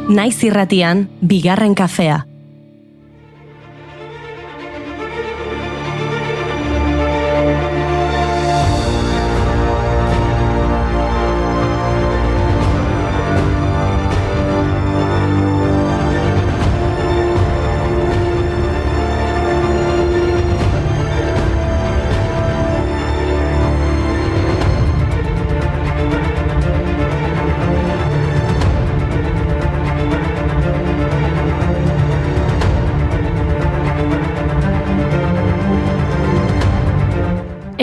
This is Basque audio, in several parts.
Naiz irratian, bigarren kafea.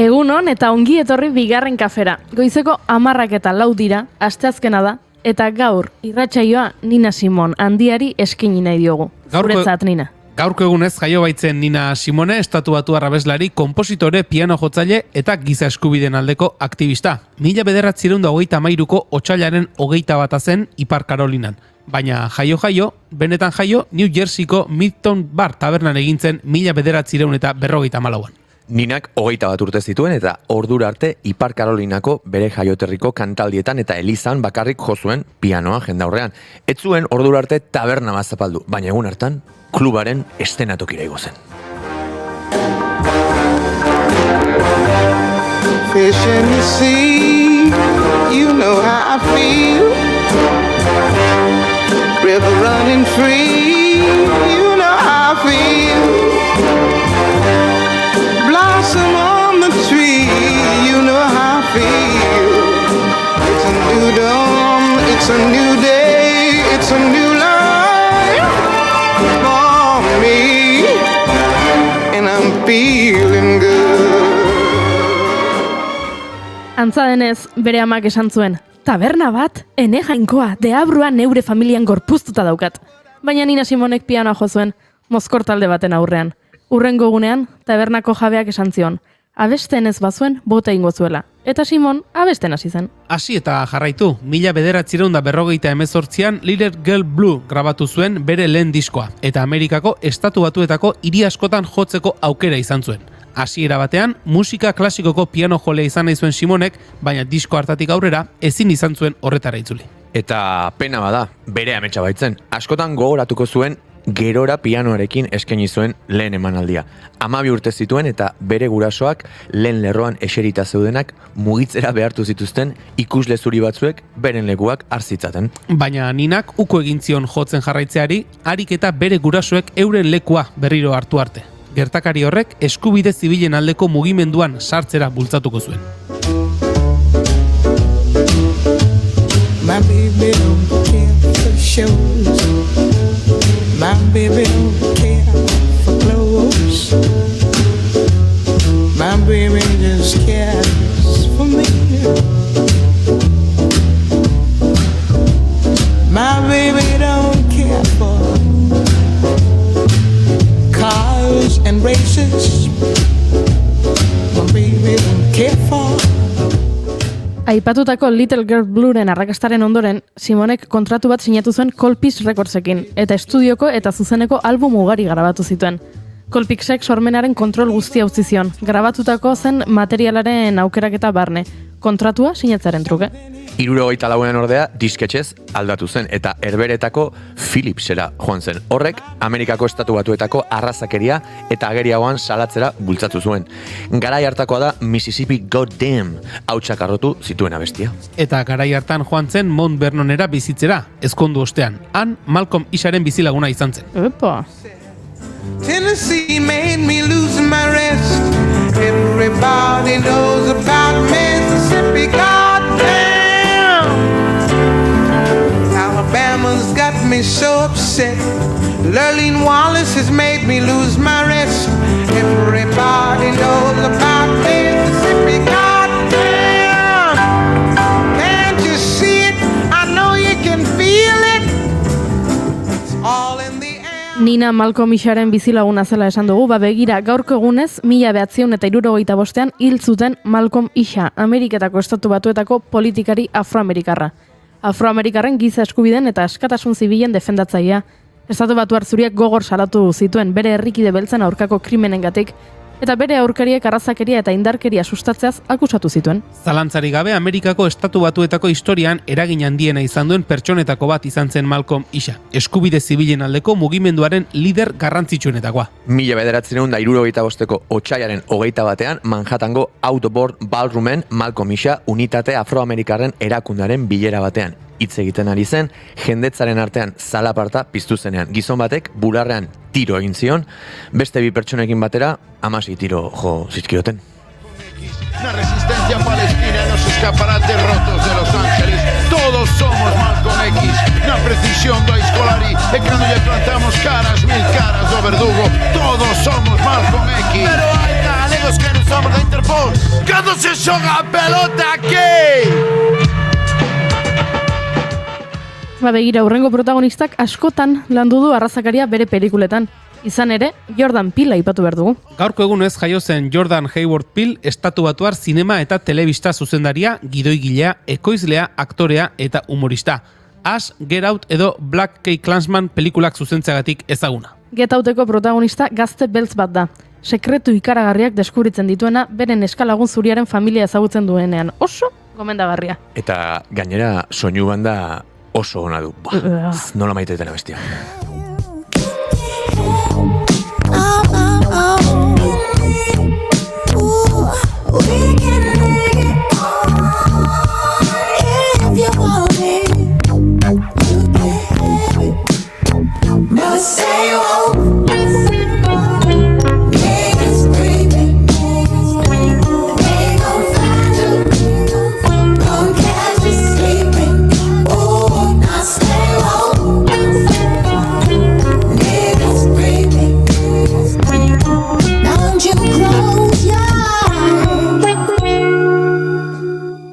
Egunon eta ongi etorri bigarren kafera. Goizeko 10:04 dira, asteazkena da, eta gaur irratsaioa Nina Simon handiari eskaini nahi diogu. Zuretzat, Nina. Gaurko egunez jaio baitzen Nina Simone, estatubatua abeslari, konpositore, piano jotzaile eta giza eskubideen aldeko aktivista. 1923ko otsailaren 21 zen Ipar Karolinan. Baina jaio, benetan jaio, New Jerseyko Midtown Bar tabernan egintzen 1954an. Ninak 21 urte zituen eta ordura arte Ipar Karolinako bere jaioterriko kantaldietan eta elizan bakarrik jo zuen pianoa jendaurrean. Ez zuen ordura arte taberna bat zapaldu, baina egun hartan klubaren estenatokira igo zen. Fish in the sea, you know how I feel. River running free, you know how I feel. Blossom on the tree, you know how I feel. It's a new dawn, it's a new day, it's a new life for me, and I'm feeling good. Antza denez, bere amak esan zuen, taberna bat, ene jainkoa, deabrua neure familian gorpuztuta daukat. Baina Nina Simonek pianoa jo zuen, mozkor talde baten aurrean. Urrengo egunean, tabernako jabeak esan zion, abesten ez bazuen bota ingo zuela. Eta Simon abesten hasi zen. Hasi eta jarraitu, 1958an Little Girl Blue grabatu zuen bere lehen diskoa, eta Amerikako estatu batuetako hiri askotan jotzeko aukera izan zuen. Hasiera batean, musika klasikoko piano jolea izan nahi zuen Simonek, baina disko hartatik aurrera ezin izan zuen horretara itzuli. Eta pena bada, bere ametsa baitzen, askotan gogoratuko zuen gerora pianoarekin eskaini zuen lehen emanaldia. 12 urte zituen eta bere gurasoak lehen lerroan eserita zeudenak mugitzera behartu zituzten ikusle zuri batzuek beren lekuak hartzitzaten. Baina Ninak uko egin zion jotzen jarraitzeari, harik eta bere gurasoek euren lekua berriro hartu arte. Gertakari horrek eskubide zibilen aldeko mugimenduan sartzera bultzatuko zuen. My baby don't care for shows. My baby don't care for clothes. My baby just cares for me. My baby don't care for cars and races. My baby don't care for. Aipatutako Little Girl Blueren arrakastaren ondoren, Simonek kontratu bat sinatu zuen Colpix Recordsekin, eta estudioko eta zuzeneko album ugari grabatu zituen. Colpixek sormenaren kontrol guztia utzi zion, grabatutako zen materialaren aukeraketa barne, kontratua sinatzaren truke. 74an ordea disketxez aldatu zen eta herberetako Philipsera joan zen. Horrek Amerikako estatu batuetako arrazakeria eta ageriagoan salatzera bultzatu zuen. Garai hartakoa da Mississippi Goddamn hautsak arrotu zituen abestia. Eta garai hartan joan zen Mount Vernonera bizitzera, ezkondu ostean. Han Malcolm Xaren bizilaguna izan zen. Epa! Tennessee made me lose my rest. Everybody knows about Mississippi, goddamn. Alabama's got me so upset. Lurleen Wallace has made me lose my rest. Everybody knows about Mississippi, goddamn. Can't you see it? I know you can feel it. It's all in the air. Nina Malcolm Xaren bizilaguna zela esan dugu, begira, gaurko egunez, 1975an hil zuten Malcolm X, Ameriketako estatu batuetako politikari afroamerikarra. Afroamerikarren giza eskubideen eta askatasun zibilen defendatzailea. Estatu batuar zuriak gogor salatu zituen bere herrikide beltzen aurkako krimenengatik, eta bere aurkariek arrazakeria eta indarkeria sustatzeaz akusatu zituen. Zalantzari gabe Amerikako Estatu Batuetako historian eragin handiena izan duen pertsonetako bat izan zen Malcolm X, eskubide zibilen aldeko mugimenduaren lider garrantzitsuenetakoa. 1975ko otsailaren 21 Manhattango Outboard Ballroomen Malcolm X unitate afroamerikarren erakundaren bilera batean hitz egiten ari zen, jendetzaren artean zalaparta piztu zenean. Gizon batek bularrean tiro egin zion, beste bi pertsonekin batera 16 tiro jo zizkioten. La resistencia palestina en los escaparates rotos de Los Ángeles. Todos somos Malcolm X. Na precisión do escolari. E cando lle plantamos caras, 1000 caras do verdugo. Todos somos Malcolm X. Pero hai galegos que non somos da Interpol. Cando se xoga a pelota aquí? Begira, hurrengo protagonistak askotan landu du arrazakaria bere pelikuletan. Izan ere, Jordan Peele aipatu behar dugu. Gaurko egunez jaio zen Jordan Hayward Peele, Estatu Batuar zinema eta telebista zuzendaria, gidoigilea, ekoizlea, aktorea eta humorista. Ash, Get Out edo Black K Klansman pelikulak zuzentzeagatik ezaguna. Get Outeko protagonista gazte beltz bat da. Sekretu ikaragarriak deskubritzen dituena, beren eskalagun zuriaren familia ezagutzen duenean. Oso gomendagarria. Eta gainera soinu banda oso ona du. Nola maiteetena bestia.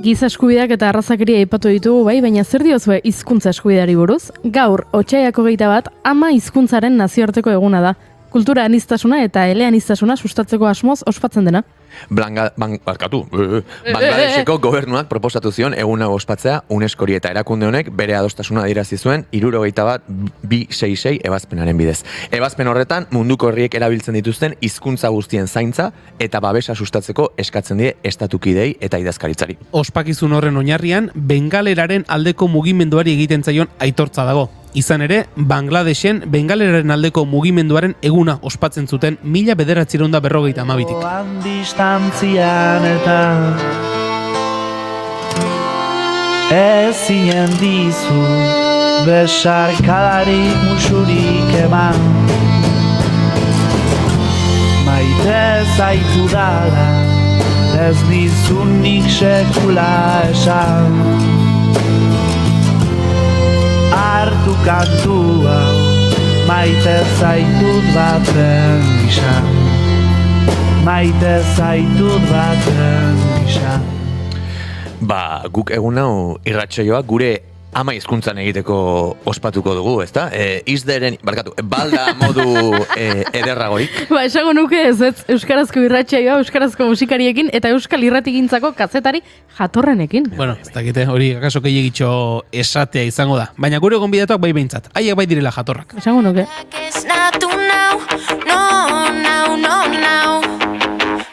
Giza eskubideak eta arrazakeria aipatu ditugu bai, baina zer diozue hizkuntza eskubideari buruz? Gaur, otsailak 21, ama hizkuntzaren nazioarteko eguna da. Kultura aniztasuna eta eleaniztasuna sustatzeko asmoz ospatzen dena. Bangladeseko gobernuak proposatu zion eguna ospatzea UNESCOri eta erakunde honek bere adostasuna adierazi zuen 71.266 ebazpenaren bidez. Ebazpen horretan munduko herriek erabiltzen dituzten hizkuntza guztien zaintza eta babesa sustatzeko eskatzen die estatukidei eta idazkaritzari. Ospakizun horren oinarrian bengaleraren aldeko mugimenduari egiten zaion aitortza dago. Izan ere, Bangladesen bengaleraren aldeko mugimenduaren eguna ospatzen zuten 1952. Distantzian eta ezinen dizu besarkadarik musurik eman. Maite zaitu dala ez dizunik sekula esan. Hartu kantua maite zaitut baten gisa. Maite zaitut baten gisa. Ba, guk egun hau irratsaioak gure ama hizkuntzan egiteko ospatuko dugu, ezta? Balda modu ederragorik. Ba, esango nuke ez, euskarazko irratsaioa, euskarazko musikariekin eta euskal irratigintzako kazetari jatorrenekin. Bueno, ez dakite, hori akaso gehiagitxo esatea izango da. Baina gure gonbidatuak bai behintzat, haiek bai direla jatorrak. Esango nuke.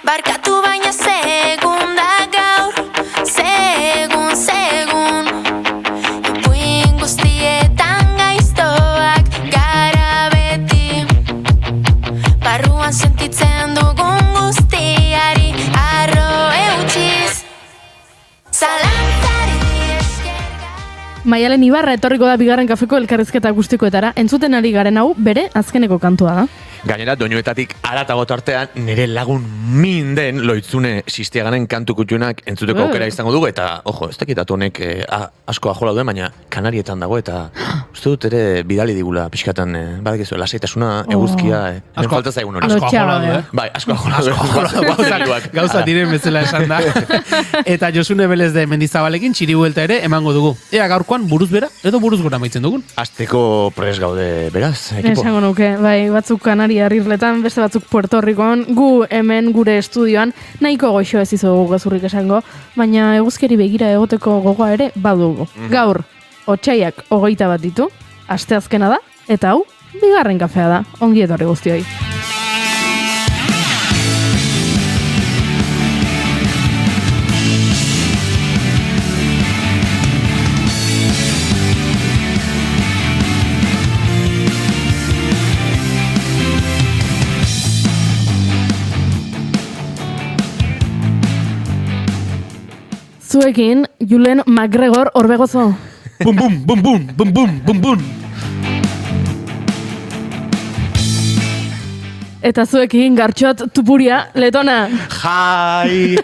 Barkatu baina segun da gaur, segun Ipuin guztietan gaiztoak gara beti Barruan sentitzen dugun guztiari arro eutxiz Zalantzari eskerga Maialen Ibarra etorriko da bigarren kafeko elkarrizketa guztikoetara. Entzuten ari garen hau bere azkeneko kantua da. Gainera, doinuetatik aratago tartean, nire lagun min den Loitzune Sistiaganen kantu kutxunak entzuteko aukera izango dugu, eta, ojo, ez dakitatu honek asko ajola duen, baina Kanarietan dago, eta uste dut ere bidali digula pixkatan, badakizu, lasaitasuna, eguzkia, falta zaigun hori. Asko ajola du, Bai, asko ajola du. Gauza diren bezala esan da. Eta Josune Belez de Mendizabalekin txiribuelta ere emango dugu. Ea gaurkoan buruz bera edo buruz gora maitzen dugun. Azteko pres gaude, beraz, ekipo. Esango nuke, bai, batzuk Kanaria irletan, beste batzuk Puerto Ricon, gu hemen gure estudioan, nahiko goxo ez izugu gezurrik esango, baina eguzkeri begira egoteko gogoa ere badugu. Gaur, otsailak 21 ditu, asteazkena da, eta hau, bigarren kafea da, ongi etorri guztioi. zuekin, Julen McGregor Orbegozo. Bum, bum, bum, bum, bum, bum, bum, bum. Eta zuekin, Gartxot Tupuria Letona. Jai!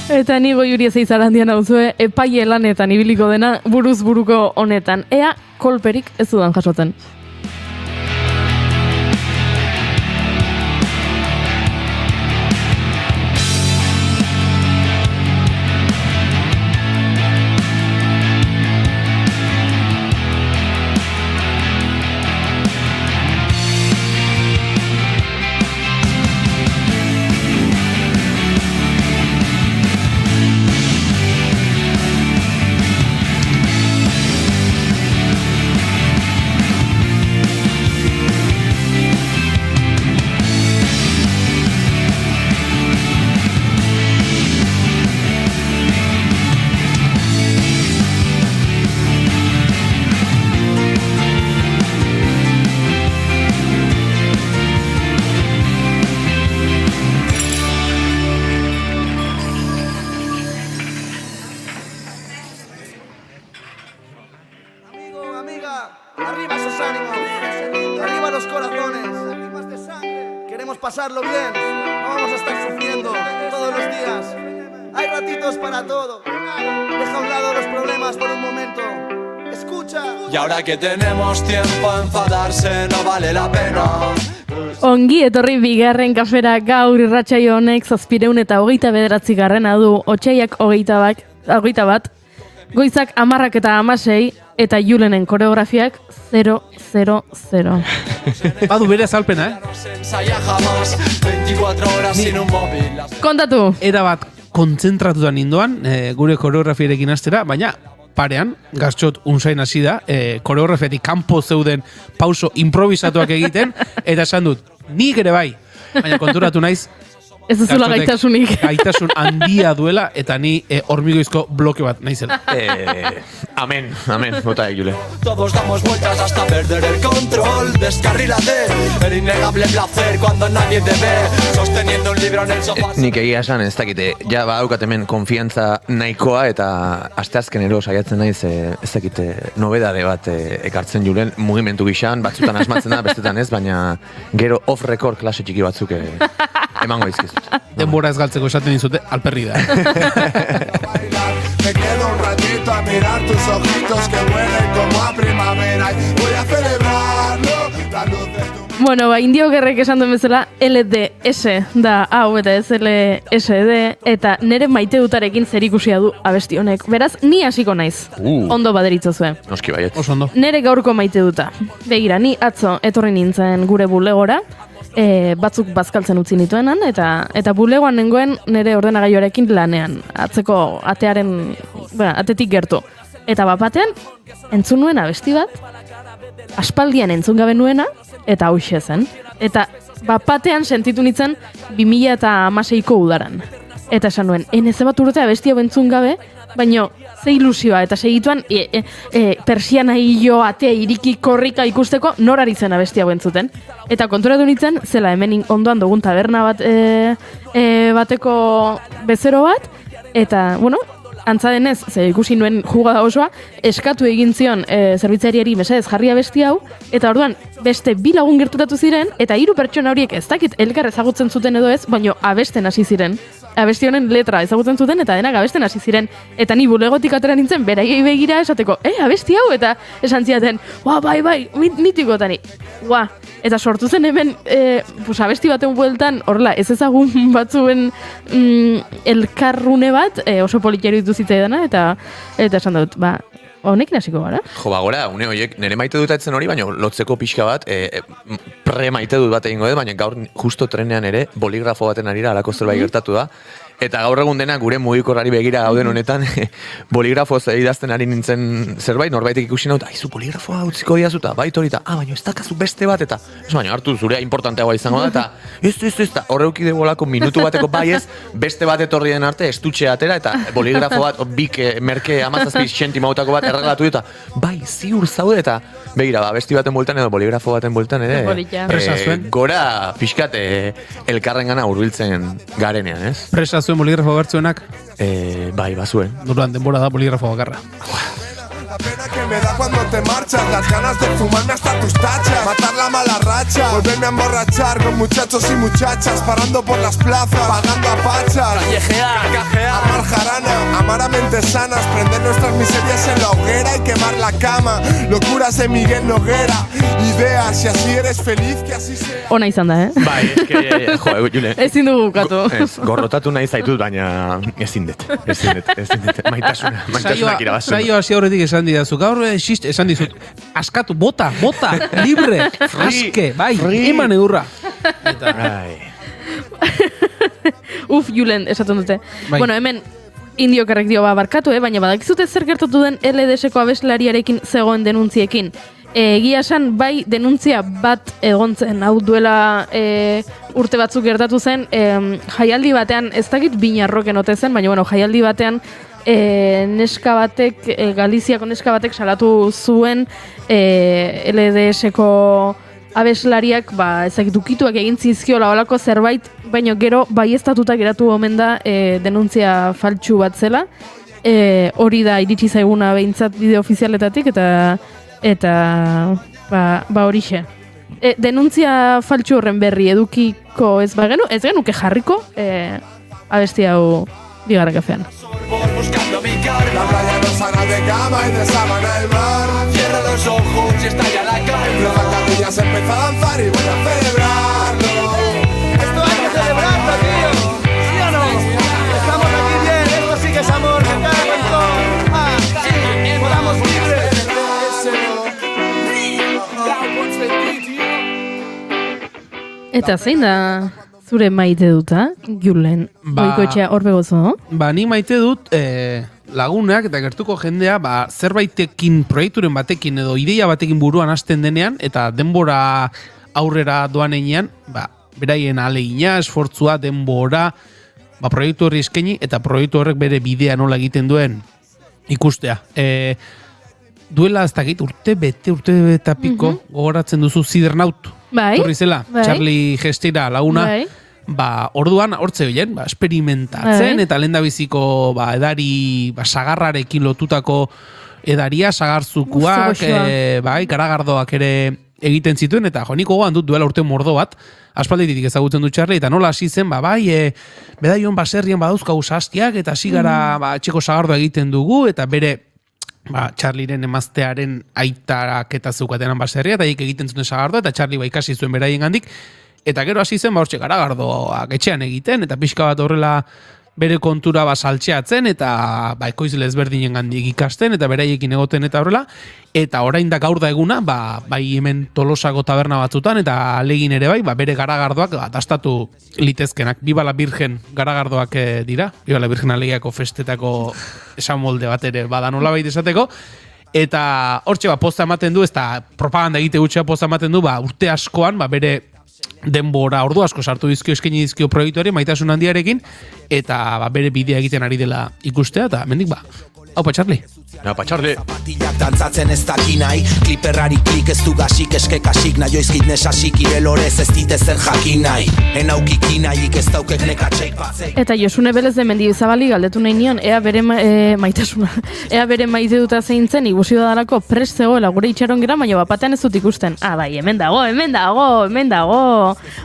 Eta ni Goiuri Zeizarandian hauzue, epaile lanetan ibiliko dena buruz buruko honetan. Ea kolperik ez dudan jasotzen. Arriba esos ánimos, arriba los corazones, lágrimas de sangre. Queremos pasarlo bien, no vamos a estar sufriendo todos los días. Hay ratitos para todo. Deja a un lado los problemas por un momento. Escucha. Y ahora que tenemos tiempo a enfadarse no vale la pena. Ongi etorri bigarren kafera gaur irratsaio honek 729 du, otsaiak 21 bat, goizak 10 eta 16 eta Julenen koreografiak 000. Badu bere azalpena, Ensaya jamás 24 horas sin un móvil. Kontatu! Era bat kontzentratuta nindoan, gure koreografiarekin hastera, baina parean, Gartxot unzain hasi da, koreografiatik kanpo zeuden pauso improvisatuak egiten, eta esan dut, nik ere bai, baina konturatu naiz, Ez duzula Gartxotek gaitasunik. gaitasun handia duela, eta ni hormigoizko bloke bat naizela. Amen, bota Jule. Todos damos vueltas hasta perder el control. Descarrílate, el innegable placer cuando nadie te ve. Sosteniendo un libro en el sofá. Nik egia esan ez dakite, ja badaukat hemen konfiantza nahikoa eta asteazkenero saiatzen naiz ez dakite nobedade bat ekartzen Julen mugimendu gixan, batzutan asmatzen da, bestetan ez, baina gero off record klase txiki batzuk emango dizkizut. Denbora ez galtzeko esaten dizute, alperri da. Me quedo un ratito a mirar tus ojitos que huelen como a primavera. Y voy a celebrarlo, la luz de tu... Bueno, Indio Gerrek esan duen bezala, LDS da hau eta ez LSD, eta nere maite dutarekin zerikusia du abesti honek. Beraz, ni hasiko naiz. Ondo baderitzozue. Noski baiet. Oso ondo. Nere gaurko maite duta. Begira, ni atzo etorri nintzen gure bulegora, batzuk bazkaltzen utzi nituenan, eta bulegoan nengoen nere ordenagailuarekin lanean. Atzeko atearen, atetik gertu. Eta batean, entzun nuen abesti bat, aspaldian entzun gabe nuena, eta hauxe zen. Eta batean sentitu nintzen 2016ko udaran. Eta esan nuen, eneze bat urte abesti hau entzun gabe, baino ze ilusioa, eta segituan persiana hilo, atea, iriki, korrika ikusteko norari zen abesti hau entzuten. Eta konturatu nintzen, zela hemen ondoan dugun taberna bat bateko bezero bat, eta, bueno, antza denez, ze ikusi nuen jugada osoa, eskatu egin zion zerbitzariari mesedez jarri abesti hau, eta orduan beste 2 lagun gerturatu ziren, eta 3 pertsona horiek ez dakit elkar ezagutzen zuten edo ez, baino abesten hasi ziren. Abesti honen letra ezagutzen zuten eta denak abesten hasi ziren. Eta ni bulegotik atera nintzen beraiei begira esateko, abesti hau, eta esan ziaten, bai, mitikoetani. Eta sortu zen hemen, abesti baten bueltan, horrela, ez ezagun batzuen elkarrune bat, oso politxero ditu zitzaidana, eta esan dut, honekin hasiko gara. Jo, gora, une horiek, nire maite dut etzen hori, baina lotzeko pixka bat, pre maite dut bat egingo dut, baina gaur justo trenean ere, boligrafo baten arira alako zerbait gertatu da, Eta gaur egun dena gure mugikorrari begira gauden honetan, boligrafoz idazten ari nintzen zerbait, norbaitek ikusi naut, aizu boligrafoa utziko diazu, eta bait hori, baina ez dakazu beste bat, eta ez baina hartu zurea importanteagoa izango da, eta ez, horreuki debolako minutu bateko bai ez, beste bat etorri den arte, estutxe atera, eta boligrafo bat, bik merke 17 zentimoutako bat erreglatu, eta bai, ziur zaude, eta begira, besti baten bueltan edo boligrafo baten bueltan ere, gora pixkat elkarren gana hurbiltzen garenean, ez? Presa zuen boligrafo bertzuenak? Bai, bazuen. Duran denbora da boligrafo bakarra. La pena que me da cuando te marchas, las ganas de fumarme hasta tus tachas, matar la mala racha, volverme a emborrachar con muchachos y muchachas, parando por las plazas, pagando a pachas, amar jarana, amar a mentes sanas, prender nuestras miserias en la hoguera y quemar la cama, locuras de Miguel Noguera, ideas, si así eres feliz, que así sea. Ona izan da, Bai, Jule. Ezin dugu bukatu. Gorrotatu nahi zaitut, baina ezin dut. Maitasunak irabazun. Saio hasi aurretik esan didazu, gaur esan dizut, askatu, bota, libre, aske, bai, eman eurra. Uf, Julen, esaten dute. Bai. Bueno, hemen indiokarrek dio barkatu, baina badakizute zer gertatu den LDS-ko abeslariarekin zegoen denuntziekin. Egia esan, bai, denuntzia bat egontzen, hau duela urte batzuk gertatu zen, jaialdi batean, ez dakit binarroken ote zen, baina bueno, jaialdi batean neska batek, Galiziako neska batek salatu zuen LDS-ko abeslariak, ezakit egin zizkiola olako zerbait, baina gero baieztatuta geratu omen da denuntzia faltsu bat zela. Hori da iritsi zaiguna behintzat bideo ofizialetatik, eta horixe. Denuntzia faltsu horren berri edukiko ez genuke jarriko abesti hau bigarren kafean. Buscando mi calma, La playa nos hará de cama y de sábana el mar. cierra los ojos y estalla la calma. Las zancadillas empezó a danzar y voy a celebrarlo. Esto hay que celebrarlo, tío. ¿Sí o no? Estamos aquí bien, esto sí que es amor. Que cada volamos libres. Eta zein da zure maite duta, Julen? Goikoetxea hor begozo? Ni maite dut lagunak eta gertuko jendea zerbaitekin, proiekturen batekin edo ideia batekin buruan hasten denean eta denbora aurrera doan einean, beraien ahalegina, esfortzua, denbora, proiektu horri eskaini eta proiektu horrek bere bidea nola egiten duen ikustea. Duela ez dakit urte bete piko gogoratzen duzu Zidernaut. Bai. Torri zela, Charlie Gestira laguna. Bai. Orduan hortze bilen, experimentatzen eta lendabiziko edari sagarrarekin lotutako edaria, sagarzukuak, garagardoak ere egiten zituen, eta nik gogoan dut duela urte mordo bat, aspalditik ezagutzen du Charlie, eta nola hasi zen, bedaion baserrien badauzkagu sastiak, eta hasi gara txeko sagardoa egiten dugu, eta bere Charlieren emaztearen aitarak eta zeukatenan baserria, eta egiten zuen sagardoa, eta Charlie ikasi zuen beraien gandik, eta gero hasi zen, hortxe garagardoak etxean egiten, eta pixka bat horrela bere kontura saltxeatzen, eta ekoizle ezberdinen gandik ikasten, eta beraiekin egoten eta horrela, eta orain da gaur da eguna, hemen Tolosako taberna batzutan, eta alegin ere bere garagardoak dastatu litezkenak. Biba la Virgen garagardoak dira, Biba la Virgen alegiako festetako esan molde bat ere nola baita esateko, eta hortxe posta ematen du, ez da propaganda egite gutxea posta ematen du, urte askoan, bere denbora ordu asko sartu dizkio, eskaini dizkio proiektuari maitasun handiarekin, eta bere bidea egiten ari dela ikustea, eta mendik haupa Charlie. Haupa Charlie. Zapatilak dantzatzen ez dakinai, kliperrari klik ez du gasik eskekasik, naioizkit nesasik irelorez ez ditezen jakinai, enaukikinai ez daukek nekatxeik batzeik. Eta Josune Belez de Mendizabali galdetu nahi nion, ea bere maitasuna, ea bere maite duta zeintzen ikusi dadalako prest zegoela gure itxaron gera, baina batean ez dut ikusten. Bai, hemen dago.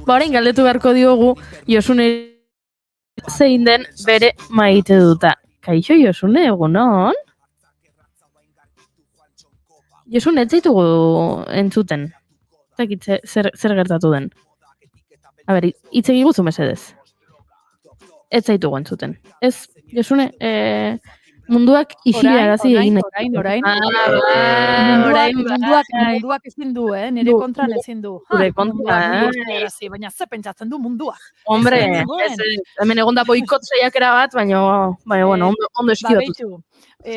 Orain galdetu beharko diogu Josune zein den bere maite duta. Kaixo Josune, egunon? Josune, ez zaitugu entzuten. Zakit zer gertatu den. A ber, hitz egiguzu mesedez. Ez zaitugu entzuten. Ez, Josune, Munduak isilarazi egin nahi. Orain. Orain, Munduak ezin du, nire kontran ezin du. Zure kontra, Baina ze pentsatzen du munduak. Hombre, hemen egon da boikot saiakera bat, baina bueno, ondo eskibatu.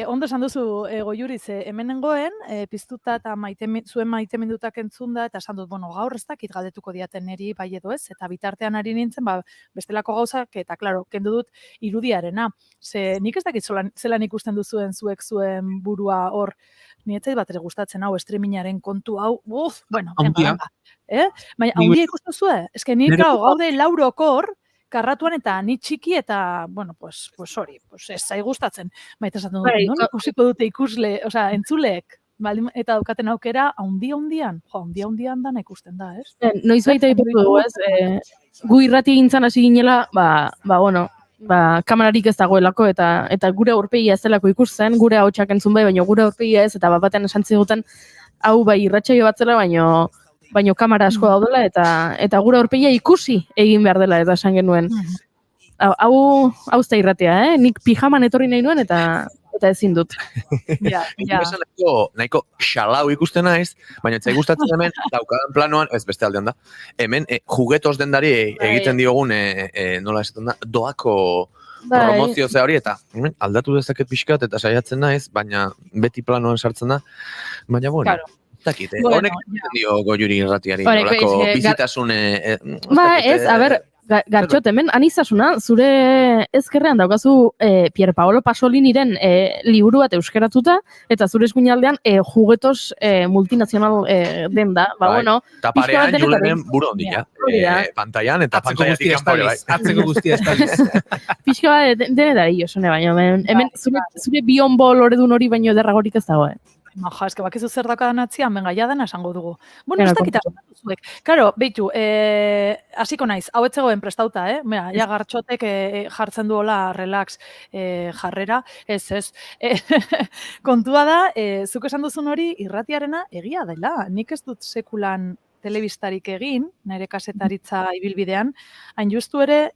Ondo esan duzu, Goiuri, hemen nengoen, piztuta eta zuen maitemindutak entzunda, eta esan dut, bueno, gaur ez dakit galdetuko diaten niri, bai edo ez, eta bitartean ari nintzen, bestelako gauzak, eta klaro, kendu dut irudiarena. Nik ez dakit zelan ikusten duzuen zuek zuen burua hor, nietzait bat ere gustatzen hau, streamingaren kontu hau, bueno, venga. Baina, handia ikusten zuen? Ez que nik gaude laurokor, karratuan eta ni txiki eta, bueno, pues hori, ez zai gustatzen. Baita esaten dut, non ikusiko dute ikusle, osea, entzuleek, eta daukaten aukera, handian dana ikusten da, ez? Noiz baita ipatu dugu, ez? Gu irrati gintzan hasi ginela, bueno, kamerarik ez dagoelako eta gure aurpegia ez delako ikusten, gure ahotsak entzun bai, baina gure aurpegia ez, eta batean esan ziguten, hau bai irratsaio bat zela, baino kamera asko daudela eta gure aurpegia ikusi egin behar dela eta esan genuen. Hau zta irratea, nik pijaman etorri nahi nuen eta ezin dut. Nahiko xalau ikusten naiz, baina etzai gustatzen hemen daukadan planoan, ez beste aldean da, hemen juguetos dendari egiten diogun, nola esaten da, doako promozio ze hori, eta aldatu dezaket pixkat eta saiatzen naiz, baina beti planoan sartzen da, baina bueno. Zakit, honek dio Goiuri irratiari, nolako bizitasun... Ez, a ber, Gartxot, hemen aniztasuna, zure ezkerrean daukazu Pier Paolo Pasoliniren liburu bat euskeratuta, eta zure eskuinaldean juguetos multinazional den da. Bueno, eta parean Julenen buru ondila, pantailan, eta pantailatik kanpore bai. Atzeko guztia estaliz. Pixka bat, dene da hiosone, baina hemen zure biombo loredun hori baino derragorik ez dago, Maja, eske bakizu zer daukadan atzian, benga, jadena esango dugu. Bueno, ez dakita zuek. Karo, beitu, hasiko naiz, hau etzegoen prestauta, ja Gartxotek jartzen duola relax jarrera, ez. Kontua da, zuk esan duzun hori irratiarena egia dela. Nik ez dut sekulan telebistarik egin, nire kasetaritza ibilbidean, hain justu ere,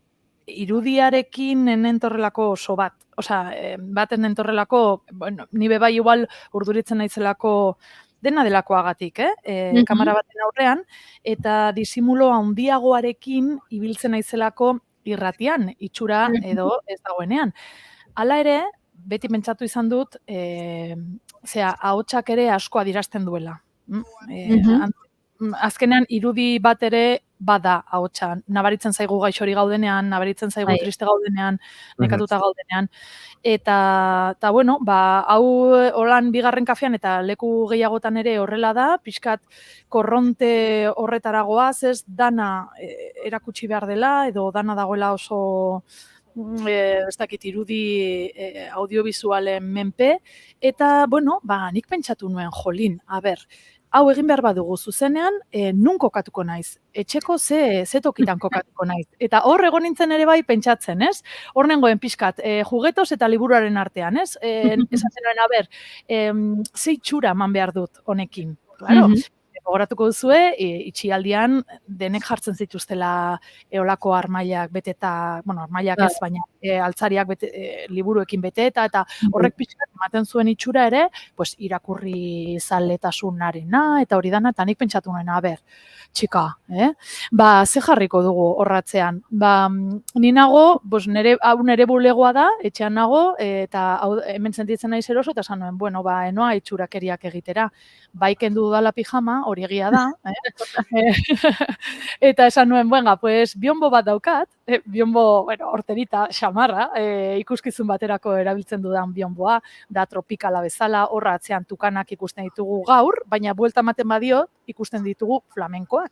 irudiarekin enentorrelako oso bat. Osea, baten entorrelako, bueno, ni bai igual urduritzen naizelako dena delakoagatik, kamera baten aurrean, eta disimulo handiagoarekin ibiltzen naizelako irratian, itxura edo ez dagoenean. Hala ere, beti pentsatu izan dut, ahotsak ere asko adierazten duela. Azkenean irudi bat ere bada ahotsa. Nabaritzen zaigu gaixori gaudenean, nabaritzen zaigu triste gaudenean, nekatuta gaudenean. Eta bueno, hau holan bigarren kafean eta leku gehiagotan ere horrela da, pixkat korronte horretaragoaz, ez dana erakutsi behar dela, edo dana dagoela oso ez dakit irudi audiovisualen menpe, eta bueno, nik pentsatu nuen jolin, hau egin behar badugu zuzenean, nun kokatuko naiz? Etxeko ze tokitan kokatuko naiz? Eta hor egon nintzen ere bai pentsatzen, ez? Hor nengoen pixkat, juguetos eta liburuaren artean, ez? Esaten nuen, ze itxura eman behar dut honekin. Claro, gogoratuko duzue, itxialdian denek jartzen zituztela eolako armailak beteta, bueno, armailak ez, baina altzariak liburuekin beteta, eta horrek pixkat ematen zuen itxura ere, pues irakurri zaletasunarena, eta hori dana, eta nik pentsatu nuen, txika, ze jarriko dugu horratzean. Ni nago, hau nere bulegoa da, etxean nago, eta hemen sentitzen naiz eroso, eta esan nuen, bueno, enoa itxurakeriak egitera. Bai kendu dudala pijama, hori egia da, eta esan nuen, pues biombo bat daukat, biombo, horterita, xamarra, ikuskizun baterako erabiltzen dudan biomboa, da tropikala bezala, horra atzean tukanak ikusten ditugu gaur, baina buelta ematen badiot, ikusten ditugu flamenkoak.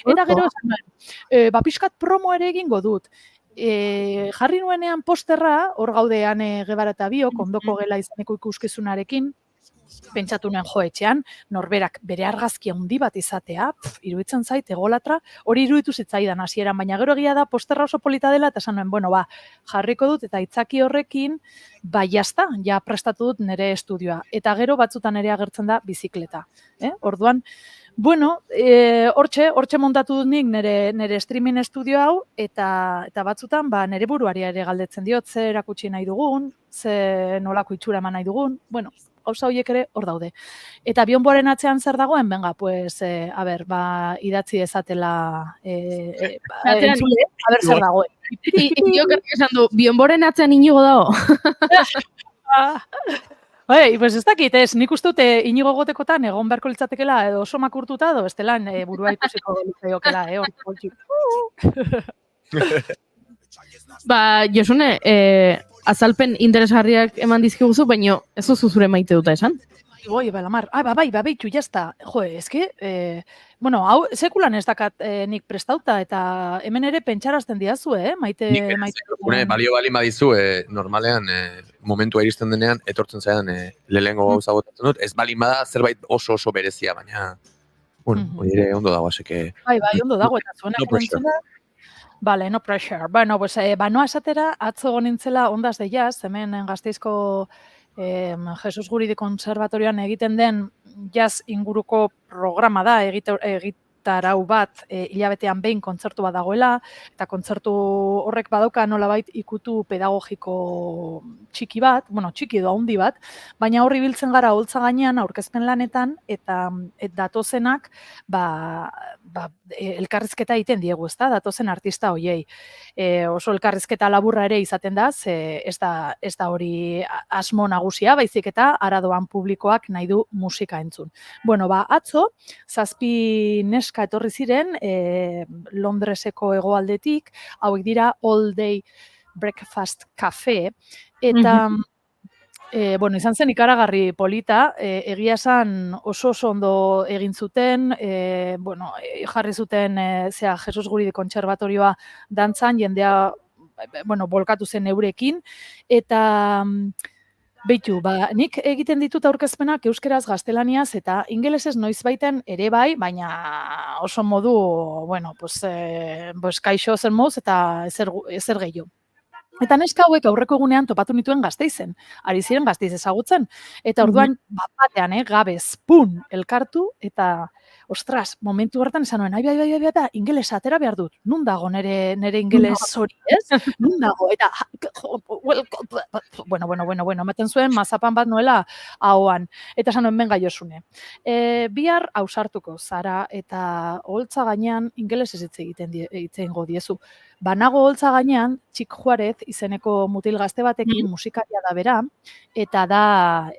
Eta gero esan nuen, pixkat promo ere egingo dut. Jarri nuenean posterra, hor gaudean Gebara eta biok, ondoko gela izaneko ikuskizunarekin, pentsatu nuen etxean, norberak bere argazki handi bat izatea, iruditzen zait, egolatra, hori iruditu zitzaidan hasieran, baina gero egia da posterra oso polita dela, eta esan nuen, jarriko dut, eta itzaki horrekin, jazta, ja prestatu dut nire estudioa. Eta gero batzutan ere agertzen da bizikleta. Orduan, hortxe montatu dut nik nire streaming estudio hau, eta batzutan nire buruari ere galdetzen diot, ze erakutsi nahi dugun, ze nolako itxura eman nahi dugun, gauza horiek ere hor daude. Eta bionboaren atzean zer dagoen, idatzi ezatela entzule, zer dagoen. Iok esan du, bionboaren atzean Inigo dago. Pues ez dakit, nik uste dute Inigo gotekotan egon beharko litzatekela edo oso makurtuta edo bestelan burua ikusiko litzaiokeela, Josune, azalpen interesgarriak eman dizkiguzu, baina ez duzu zure maite duta esan? Lamar. Baitu, jazta. Hau, sekulan ez dakat nik prestauta, eta hemen ere pentsarazten diazu, maite... Balio bali badizu, normalean, momentua iristen denean, etortzen zaidan lehengo gauza botatzen dut, ez balin bada zerbait oso berezia, baina, hori ere ondo dago, aseke... Bai, ondo dago, eta zuenak entzuna... Vale, no pressure. Noa esatera, atzo nintzela Ondas de Jazz, hemen Gasteizko Jesus Guridi Kontserbatorioan egiten den jazz inguruko programa da, egitarau bat hilabetean behin kontzertu bat dagoela, eta kontzertu horrek badauka nolabait ikutu pedagogiko txiki bat, txiki edo handi bat, baina horri biltzen gara holtza gainean aurkezpen lanetan, eta datozenak elkarrizketa egiten diegu, ezta, datozen artista hoiei. Oso elkarrizketa laburra ere izaten da, ez da hori asmo nagusia, baizik eta aradoan publikoak nahi du musika entzun. Atzo, 7 neska etorri ziren, Londreseko hegoaldetik, hauek dira All Day Breakfast Cafe, eta izan zen ikaragarri polita, egia esan oso ondo egin zuten, jarri zuten Jesus Guridi Kontserbatorioa dantzan, jendea bolkatu zen eurekin, eta nik egiten ditut aurkezpenak euskeraz, gaztelaniaz eta ingelesez noizbaiten ere bai, baina oso modu, kaixo zer moz eta ezer gehiago. Eta neska hauek aurreko egunean topatu nituen Gasteizen, ari ziren Gasteiz ezagutzen, eta orduan batean, gabez, elkartu, eta, ostras, momentu hartan esan nuen, bai, ingelesa atera behar dut, nun dago nire ingeles hori, ez? Nun dago, eta, ematen zuen, mazapan bat noela ahoan, eta esan nuen, benga Josune. Bihar ausartuko zara, eta holtza gainean ingelesez hitz egingo diezu. Banago holtza gainean, Txik Juarez izeneko mutil gazte batekin musikaria da bera, eta da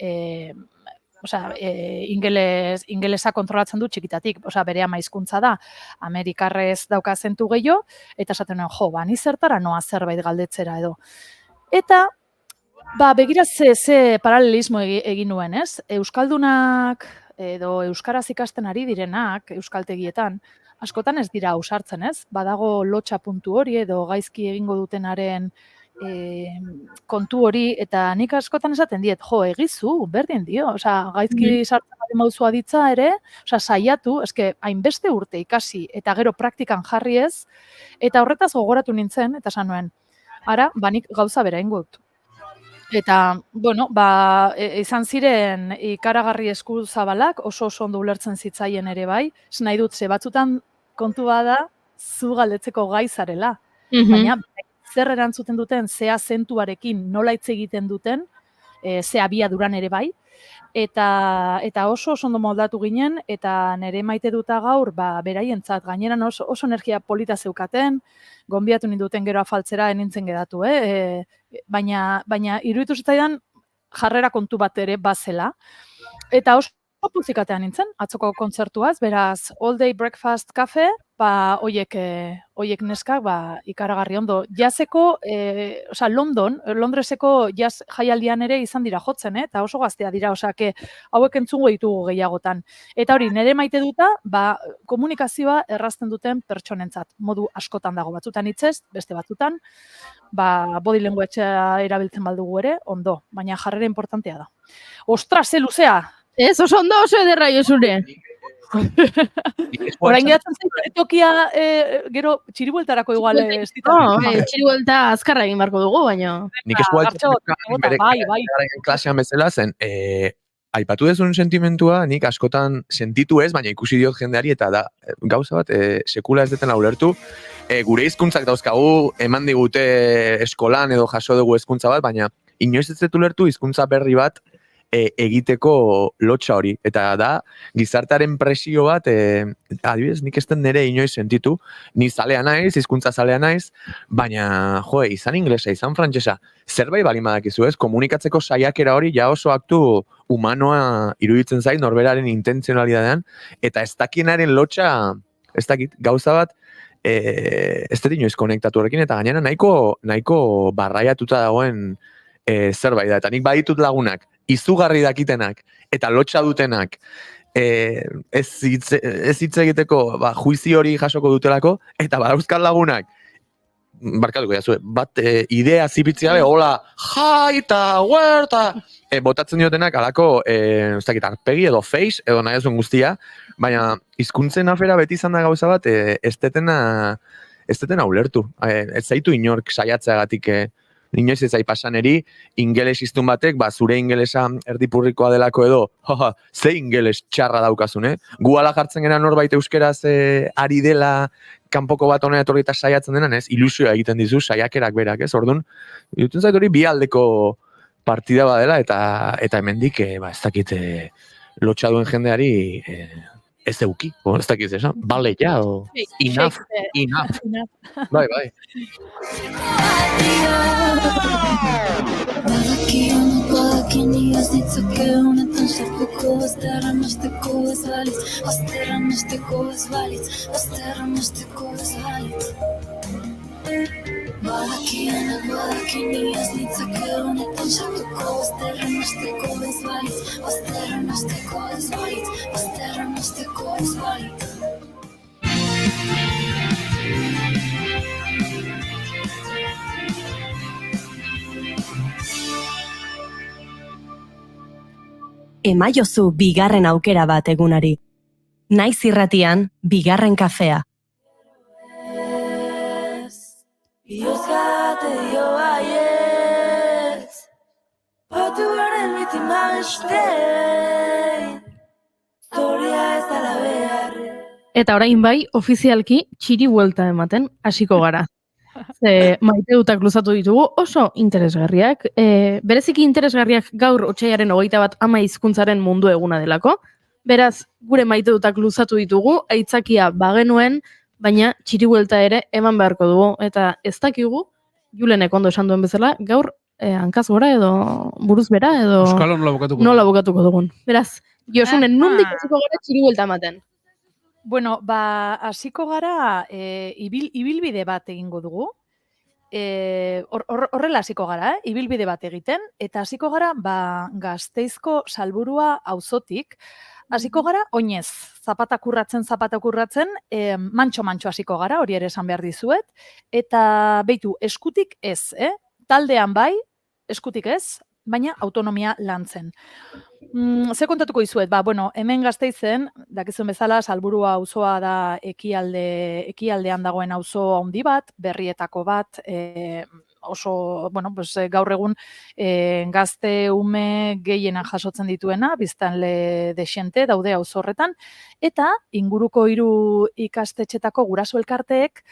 ingelesa kontrolatzen du txikitatik, bere ama hizkuntza da, amerikarrez dauka zentu gehiago, eta esaten nuen, ni zertara noa zerbait galdetzera edo. Eta, begira ze paralelismo egin nuen, ez? Euskaldunak edo euskaraz ikasten ari direnak, euskaltegietan, askotan ez dira ausartzen, ez? Badago lotxa puntu hori edo gaizki egingo dutenaren kontu hori, eta nik askotan esaten diet, egizu, berdin dio, gaizki sartzen bali mauzu aditza ere, saiatu, hainbeste urte ikasi, eta gero praktikan jarri ez, eta horretaz gogoratu nintzen, eta esan nuen, ara, nik gauza bera ingut. Eta, izan ziren ikaragarri eskuzabalak, oso ondo ulertzen zitzaien ere bai, nahi dut, batzutan kontu bada, zu galdetzeko gai zarela. Baina, zer erantzuten duten, zea zentuarekin nola hitz egiten duten, ze abiaduran ere bai, eta oso ondo moldatu ginen, eta nire maite duta gaur, beraientzat, gaineran oso energia polita zeukaten, gonbiatu ninduten gero afaltzera enintzen gedatu, baina iruditu zitzaidan jarrera kontu bat ere bazela, eta oso puzikatean nintzen, atzoko kontzertuaz, beraz, All Day Breakfast Cafe, oiek neskak, ikaragarri ondo. Jazeko, Londreseko jaz jaialdian ere izan dira jotzen, eta oso gaztea dira, hauek entzungo ditugu gehiagotan. Eta hori, nire maite duta, komunikazioa errazten duten pertsonentzat. Modu askotan dago, batzutan hitzez, beste batzutan, body languagea erabiltzen baldugu ere, ondo, baina jarrera importantea da. Ostras, ze luzea! Ez, oso ondo oso ederra Josune. Orain geratzen zait, tokia, gero, txiribueltarako igual, ez dita. Txiribuelta azkarra egin barko dugu, baina... Nik eskualtzen bai. klasean bezala zen, aipatu dezun sentimentua, nik askotan sentitu ez, baina ikusi diot jendeari, eta da, gauza bat, sekula ez detena ulertu, gure hizkuntzak dauzkagu, eman digute eskolan edo jaso dugu hizkuntza bat, baina inoiz ez dut ulertu hizkuntza berri bat egiteko lotxa hori. Eta da, gizartearen presio bat, adibidez, nik ez den nire inoiz sentitu, ni zalea naiz, hizkuntza zalea naiz, baina, izan inglesa, izan frantsesa, zerbait bali badakizu ez, komunikatzeko saiakera hori ja oso aktu humanoa iruditzen zait, norberaren intentzionalidadean, eta ez dakienaren lotxa, ez dakit, gauza bat, ez dut inoiz konektatu horrekin, eta gainera nahiko barraiatuta dagoen zerbait da, eta nik baditut lagunak, izugarri dakitenak, eta lotxa dutenak, ez hitz egiteko juizi hori jasoko dutelako, eta badauzkat lagunak, barkatuko jazue, bat idea zipitzi gabe, hola, jai, eta huerta, botatzen diotenak alako, ez dakit, arpegi edo face, edo nahi zuen guztia, baina hizkuntzen afera beti izan da gauza bat, ez detena ulertu. Ez zaitu inork saiatzeagatik, inoiz ez aipasan eri, ingeles iztun batek, zure ingelesa erdipurrikoa delako edo, ze ingeles txarra daukazun, Gu ala jartzen gara norbait euskeraz ari dela, kanpoko bat honera etorri eta saiatzen denan, ez? Ilusioa egiten dizu, saiakerak berak, ez? Orduan, duten zait hori bi aldeko partida badela, eta hemendik, ez dakit, lotxa duen jendeari, ez euki, ez dakit esan, bale ja, o enough. Bai. Badakini ez ditzake honetan sartuko, bazterran hasteko ez balitz, bazterran hasteko ez balitz, bazterran hasteko ez balitz. Badakini ez ditzake honetan sartuko, bazterran hasteko ez balitz, bazterran hasteko ez balitz, bazterran hasteko ez balitz. Emaiozu bigarren aukera bat egunari. Naiz irratian, bigarren kafea. Biozgate dio baietz, batu garen mitima bestein, historia ez dala behar. Eta orain bai, ofizialki txiri buelta ematen hasiko gara. Maite dutak luzatu ditugu, oso interesgarriak. Bereziki interesgarriak gaur otsaiaren 21 ama hizkuntzaren mundu eguna delako. Beraz, gure maite dutak luzatu ditugu, aitzakia bagenuen, baina txiri buelta ere eman beharko dugu. Eta ez dakigu, Julenek ondo esan duen bezala, gaur hankaz gora edo buruz bera edo Euskalo nola bukatuko dugun. Beraz, Josunen nondik hasiko gara txiri buelta ematen? Bueno, hasiko gara ibilbide bat egingo dugu. Horrela hasiko gara, ibilbide bat egiten, eta hasiko gara Gasteizko Salburua auzotik. Hasiko gara oinez, zapatakurratzen, mantxo hasiko gara, hori ere esan behar dizuet, eta beitu, eskutik ez, taldean bai, eskutik ez, baina autonomia lantzen. Ze kontatuko dizuet? Hemen Gasteizen, dakizuen bezala, Salburua auzoa da ekialdean dagoen auzo handi bat, berrietako bat, oso, gaur egun gazte ume gehiena jasotzen dituena, biztanle dexente daude auzo horretan, eta inguruko 3 ikastetxetako guraso elkarteek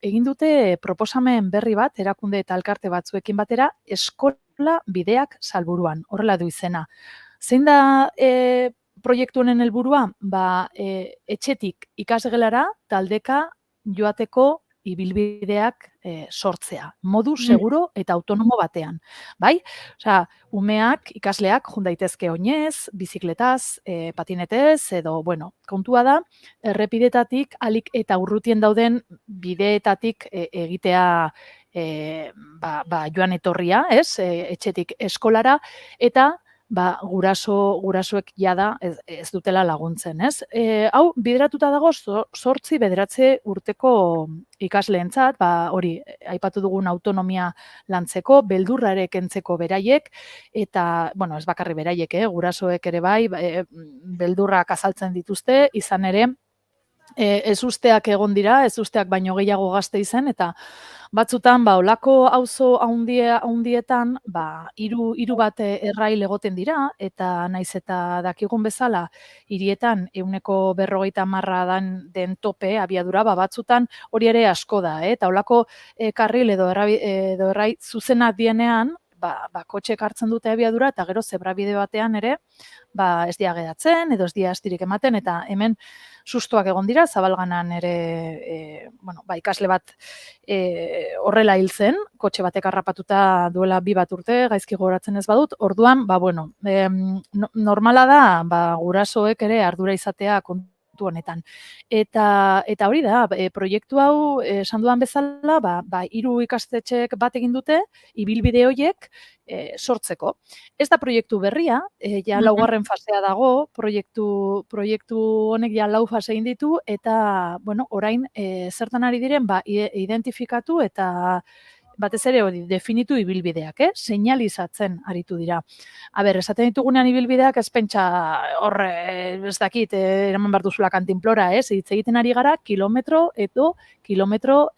egin dute proposamen berri bat, erakunde eta elkarte batzuekin batera, eskola bideak Salburuan, horrela du izena. Zein da proiektu honen helburua? Etxetik ikasgelara taldeka joateko ibilbideak sortzea, modu seguro eta autonomo batean. Bai? Osea, umeak, ikasleak, jun daitezke oinez, bizikletaz, patinetez, edo, kontua da, errepidetatik, alik eta urrutien dauden bideetatik egitea joan etorria, etxetik eskolara, eta gurasoek jada ez dutela laguntzen, ez? Hau, bideratuta dago 8-9 urteko ikasleentzat, hori, aipatu dugun autonomia lantzeko, beldurra ere kentzeko beraiek, eta, ez bakarri beraiek, gurasoek ere bai, beldurrak azaltzen dituzte, izan ere, ez usteak egon dira, ez usteak baino gehiago gazte izan, eta batzutan, olako auzo handietan, hiru bat errail egoten dira, eta naiz eta dakigun bezala, hirietan 150 den tope, abiadura, batzutan hori ere asko da, eta olako karril edo errai zuzena dienean, kotxek hartzen dute abiadura, eta gero zebrabide batean ere, ez dia gedatzen, edo ez dia astirik ematen, eta hemen sustoak egon dira, Zabalganan ere, ikasle bat horrela hil zen, kotxe batek harrapatuta duela 2 bat urte, gaizki gogoratzen ez badut, orduan, normala da, gurasoek ere ardura izatea kontu honetan. Eta hori da, proiektu hau, esan dudan bezala, 3 ikastetxek bat egin dute, ibilbide horiek sortzeko. Ez da proiektu berria, ja 4. fasea dago, proiektu honek ja 4 fase egin ditu, eta, orain, zertan ari diren, identifikatu eta batez ere hori definitu ibilbideak, seinalizatzen aritu dira. Esaten ditugunean ibilbideak ez pentsa ez dakit, eraman behar duzula kantinplora, hitz egiten ari gara, kilometro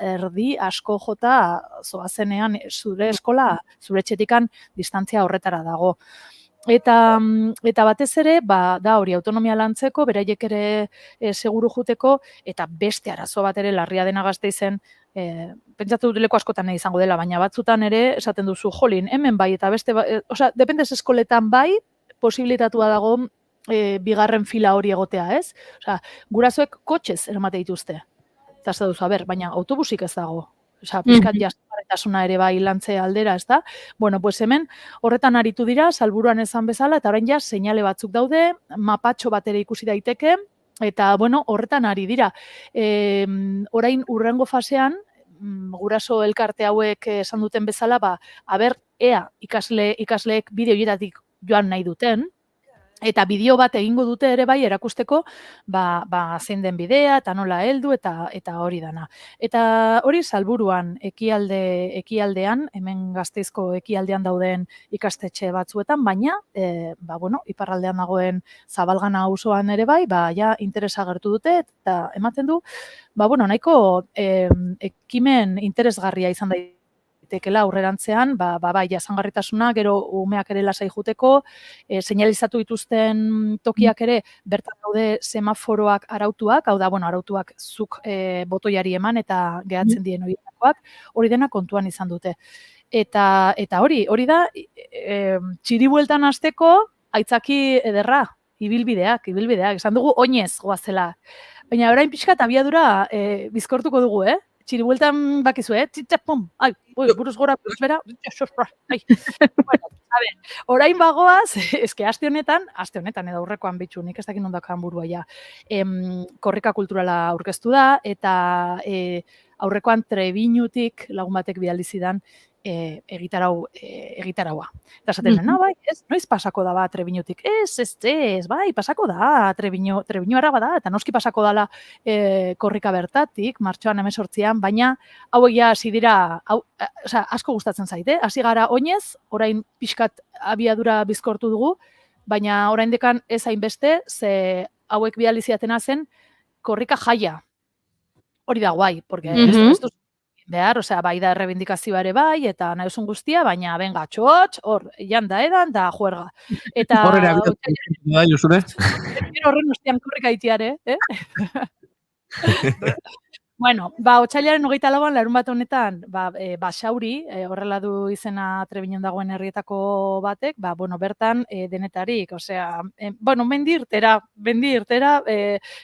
erdi asko jota zoazenean zure eskola, zure etxetikan distantzia horretara dago. Eta batez ere, da hori autonomia lantzeko, beraiek ere seguru juteko, eta beste arazo bat ere larria dena Gasteizen, pentsatu dut leku askotan izango dela, baina batzutan ere esaten duzu, jolin, hemen bai, eta beste, dependez eskoletan bai, posibilitatua dago bigarren fila hori egotea, ez? Gurasoek kotxez eramate dituzte. Eta ez da duzu, baina autobusik ez dago. Piskat jastagarritasuna ere bai lantze aldera, ez da? Hemen horretan aritu dira, salburuan esan bezala, eta orain ja seinale batzuk daude, mapatxo bat ere ikusi daiteke, eta, horretan ari dira. Orain urrengo fasean, guraso elkarte hauek esan duten bezala, ea ikasleek bideo horietatik joan nahi duten, eta bideo bat egingo dute ere bai erakusteko zein den bidea, eta nola heldu, eta hori dana. Eta hori salburuan ekialdean, hemen Gasteizko ekialdean dauden ikastetxe batzuetan, baina, iparraldean dagoen Zabalgana auzoan ere bai, ja interesa agertu dute, eta ematen du, nahiko ekimen interesgarria izan daitekela aurrerantzean, jasangarritasuna, gero umeak ere lasai juteko, seinalizatu dituzten tokiak ere bertan daude semaforoak arautuak, hau da, arautuak zuk botoiari eman eta gehatzen dien horietakoak, hori dena kontuan izan dute. Eta hori da, txiribueltan hasteko aitzaki ederra, ibilbideak, esan dugu oinez goazela. Baina orain pixkat abiadura bizkortuko dugu, Txiribueltan bakizu, txitxapum, buruz gora, buruz bera, orain bagoaz, eske aste honetan edo aurrekoan bitxu, nik ez dakit nondakan burua ja, korrika kulturala aurkeztu da, eta aurrekoan Trebiñutik lagun batek bidali zidan egitaraua. Eta esaten bai, noiz pasako da Trebiñutik? Ez, bai, pasako da, Trebiño araba da, eta noski pasako dala korrika bertatik, martxoan 18an, baina hauek ja hasi dira, asko gustatzen zaite, hasi gara oinez, orain pixkat abiadura bizkortu dugu, baina orain dekan ez hainbeste, ze hauek bidali zidatena zen korrika jaia. Hori da guai, porque ez duz behar, bai da errebindikazioa ere bai, eta nahi usun guztia, baina benga, txotx, hor, janda edan, da juerga. Horrela abiatu da, Josune? Horren ostean korrika itiare, Bueno, otsailaren 24an, larun bat honetan, Basauri, horrela du izena Trebiñon dagoen herrietako batek, bertan denetarik, mendirtera,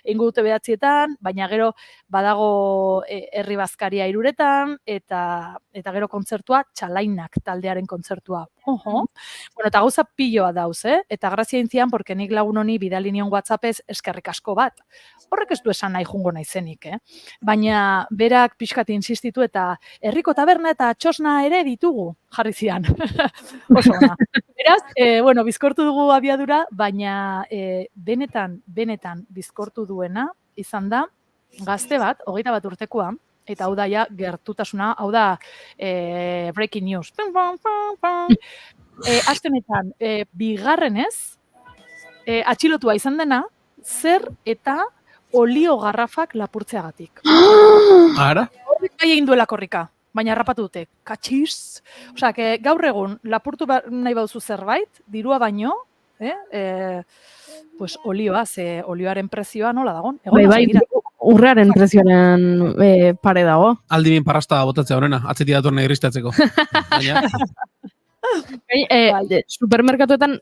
ingo dute 9etan, baina gero badago herri bazkaria 3etan, eta gero kontzertua, Txalainak taldearen kontzertua. Eta gauza piloa dauz, eta grazia intzian, porque nik lagun honi bidali nion WhatsAppez eskerrik asko bat. Horrek ez du esan nahi jungo naizenik, baina berak pixkat insistitu eta herriko taberna eta txosna ere ditugu jarri zian. Oso ona. Beraz, bueno, bizkortu dugu abiadura, baina benetan bizkortu duena izan da gazte bat, 21 urtekoa, eta hau da ja gertutasuna, hau da breaking news. Aste honetan, bigarrenez, atxilotua izan dena, zer eta olio garrafak lapurtzeagatik. Ara? Horrek bai egin duela korrika, baina harrapatu dute. Katxiz! Osea, gaur egun lapurtu nahi bauzu zerbait, dirua baino, pues olioa, ze olioaren prezioa nola dagon. Bai, urrearen prezioaren pare dago. Aldibin parrasta botatzea horrena, atzetik datorna irristatzeko. Baina... Supermerkatuetan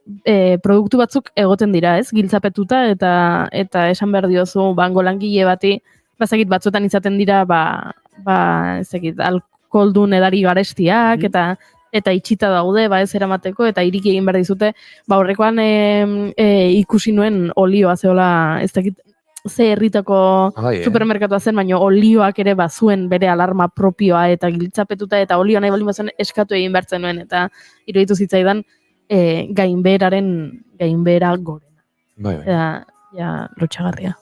produktu batzuk egoten dira, ez? Giltzapetuta eta esan behar diozu bango langile bati, bazakit batzuetan izaten dira, ezakit, alkoholdun edari garestiak eta itxita daude, ez eramateko, eta iriki egin behar dizute, horrekoan ikusi nuen olioa zeola, ez dakit, ze herritako supermerkatua zen, baina olioak ere bazuen bere alarma propioa eta giltzapetuta eta olioa nahi baldin bazuen eskatu egin behartzen nuen eta iruditu zitzaidan gainbehera gorena. Bai. Ja, lotxagarria.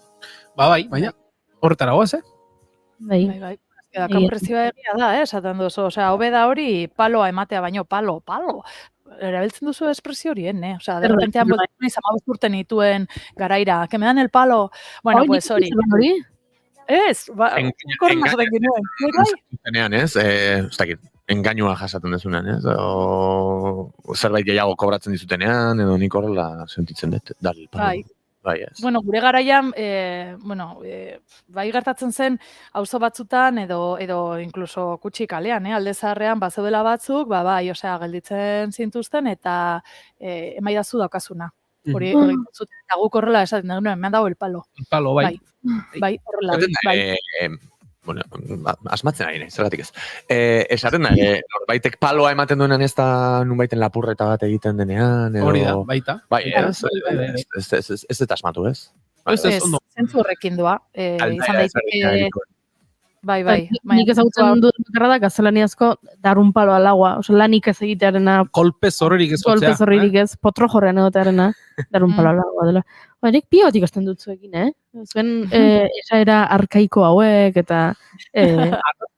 Baina horretara goaz, Bai. Dakan prezioa egia da, esaten duzu. Osea, hobe da hori paloa ematea, baino palo. Erabiltzen duzu espresio horien, Osea, de repentean boltzen izan urten dituen garaira, que me dan el palo. Bueno, pues hori. Ez, korna zaten ginuen. Zenean, ez dakit, engainua jasaten dezunean, ez? O zerbait gehiago kobratzen dizutenean, edo nik horrela sentitzen dut, dal palo. Bai, ez. Bueno, gure garaian, bai gertatzen zen, auzo batzutan edo inkluso kutxi kalean, alde zaharrean, bazeudela batzuk, bai, osea, gelditzen zintuzten, eta emaidazu daukazuna. Hori, eta guk horrela esaten dugu, hemen dago el palo. El palo, bai. Bai, horrela, bai. Bueno, asmatzen ari nahi, zergatik ez. Esaten da, norbaitek paloa ematen duenan ez da nunbaiten lapurreta bat egiten denean. Hori da, baita. Bai, ez eta asmatu, ez? Zentzu horrekin doa. Izan daiteke... Bai. Nik ezagutzen dut bakarra da, gaztelaniazko darun palo alagua. Oso lanik ez egitearena... Kolpez horrerik ez Kolpez horrerik ez, potro jorrean egotearena darun palo alagua dela. Nik piotik azten dut zuekin, Zuen esaera arkaiko hauek eta...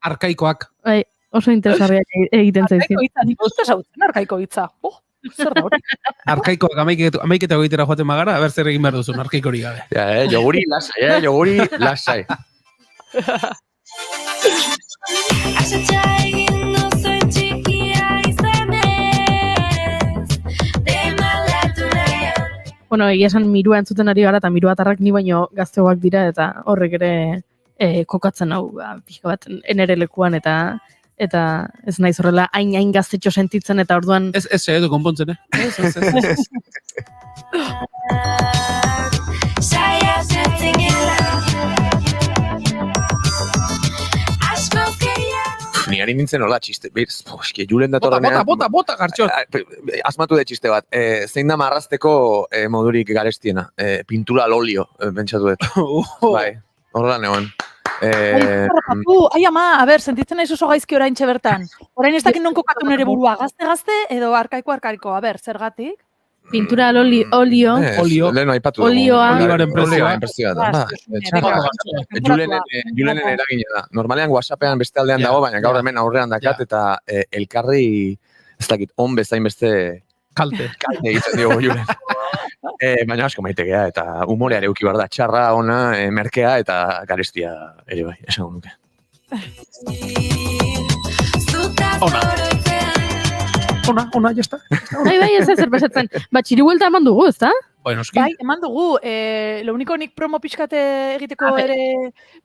Arkaikoak. Bai, oso interesarriak egiten zaizkin. Arkaiko hitza, nik uste zautzen arkaiko hitza. Zer da hori? Arkaikoak amaiketa goitera joaten magara, haber zer egin behar duzun, arkaiko hori gabe. Joguri lasai, Bueno, egia esan mirua entzuten ari gara, eta mirua atarrak ni baino gazteoak dira, eta horrek ere kokatzen hau, pixka bat, enere lekuan, eta ez naiz horrela hain gaztetxo sentitzen, eta orduan... Ez edo konpontzen, Ez. Ni ari nintzen hola txiste, julen datorrenean... Bota, gartxot! Asmatu de txiste bat, zein da marrazteko modurik garestiena, pintura al olio, pentsatu dut. Bai, horrela neoan. Ai ama, a ber, sentitzen naiz oso gaizki oraintxe bertan. Orain ez dakit non kokatu nere burua, gazte edo arkaiko, a ber, zergatik? Pintura al olio. Lehen aipatu dugu. Olioaren prezioa. Julenen eragina da. Normalean WhatsAppean beste aldean dago, baina gaur hemen aurrean dakat, eta elkarri, ez dakit, on bezain beste... Kalte egiten diogu Julen. Baina asko maitegea, eta umoreare euki bar da, txarra, ona, merkea, eta garestia ere bai, esango nuke. Ona, jazta. Bai, ez zerpesetzen. Txiri huelta eman dugu, ez da? Bai, eman dugu. Lo único nik promo pixkate egiteko ere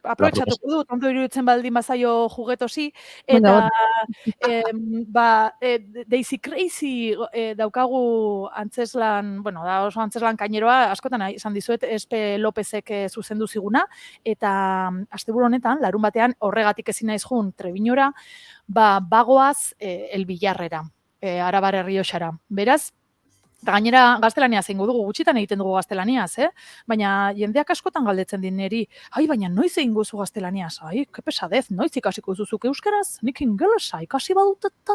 aprobetxatuko du, tonto iruditzen baldin bazaio jugetosi. Eta, Daisy Crazy daukagu antzeslan, bueno, da oso antzeslan kaineroa, askotan izan dizuet, Espe Lopezek zuzendu ziguna, eta asteburu honetan, larun batean, horregatik ezin naiz jun Trebiñora, bagoaz El Villarrera. Arabar Errioxara. Beraz, Eta gainera gaztelaniaz egingo dugu, gutxitan egiten dugu gaztelaniaz, Baina jendeak askotan galdetzen din niri, baina noiz egingo zu gaztelaniaz? Ai, ke pesadez, noiz ikasiko zuzuk euskaraz? Nik ingelesa ikasi badut eta?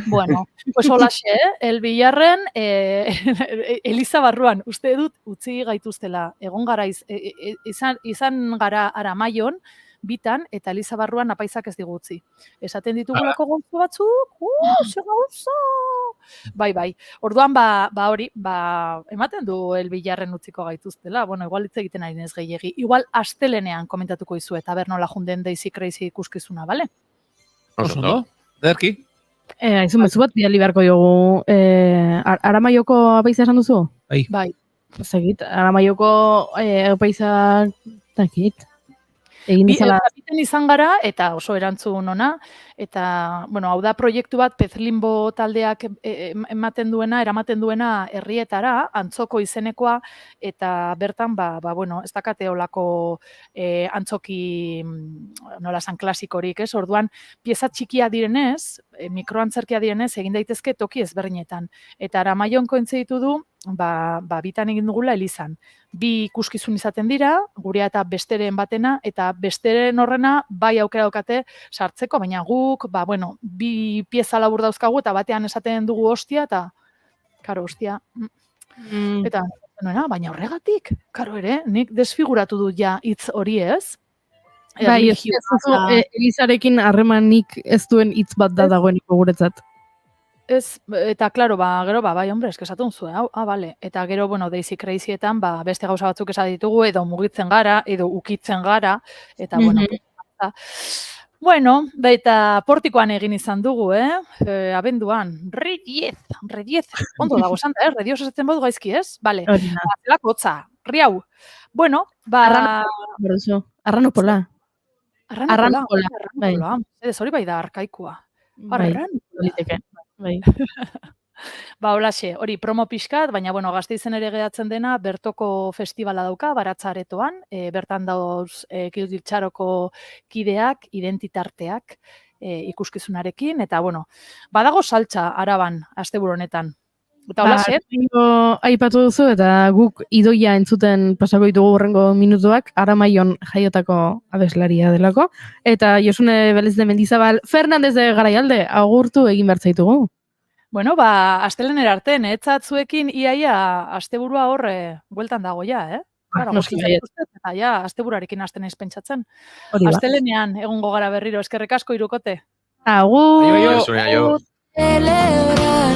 Bueno, pues holaxe, Elbilarren, Eliza barruan, uste dut utzi gaituztela, egon gara, izan gara Aramaion, bitan, eta Eliza barruan apaizak ez digutzi. Esaten ditugulako gauza batzuk, ze gauza! Bai. Orduan, hori, ematen du Elbilarren utziko gaituztela. Bueno, igual hitz egiten ari nez gehiegi. Igual astelenean komentatuko izu eta bernola junden Daisy Crazy ikuskizuna, bale? Oso ondo, ederki. Aizu mezu bat, bidali beharko diogu. Aramaioko apaiza esan duzu? Bai. Zegit, Aramaioko apaiza dakit. Egin dizala... Biten izan gara, eta oso erantzun ona, eta, bueno, hau da proiektu bat, Pezlimbo taldeak eramaten duena herrietara, antzoko izenekoa, eta bertan, bueno, ez dakate olako antzoki, nola esan klasikorik, orduan, pieza txikia direnez, mikroantzerkia direnez, egin daitezke toki ezberdinetan. Eta Aramaion kointziditu du, bitan egin dugula Elizan. 2 ikuskizun izaten dira, gurea eta besteren batena, eta besteren horrena bai aukera daukate sartzeko, baina guk, 2 pieza labur dauzkagu, eta batean esaten dugu hostia, eta, karo, hostia. Eta, baina horregatik, karo ere, nik desfiguratu dut ja hitz hori ez. Bai, Elizarekin harremanik ez duen hitz bat da dagoeniko guretzat. Ez, eta, klaro, gero, bai, hombre, eskesatun zuen, bale. Eta gero, bueno, Daisy Crazyetan, beste gauza batzuk esan ditugu, edo mugitzen gara, edo ukitzen gara, eta, bueno, eta portikoan egin izan dugu, abenduan, rediez, ondo dago esan da, redioz esaten badu gaizki, ez? Bale, zelakotza, riau. Bueno, Arranopola. Ez hori bai da arkaikua. Arranopola. Bai. Holaxe, hori promo pixkat, baina, bueno, Gasteizen ere gehatzen dena, bertoko festivala dauka, Baratza-aretoan, bertan dauz Giltxaroko kideak, identitarteak ikuskizunarekin, eta, bueno, badago saltza Araban, asteburu honetan. Eta holaxe? Aipatu duzu, eta guk idoia entzuten pasako ditugu horrengo minutuak, Aramaion jaiotako abeslaria delako, eta Josune Belez de Mendizabal Fernandez de Garaialde agurtu egin behar zaitugu. Bueno, astelener arte, etzatzuekin iaia asteburua horre bueltan dago ja, Eta ja, asteburuarekin hasten ez pentsatzen. Astelenean, egongo gara berriro, eskerrik asko hirukote. Agur! Celebrar,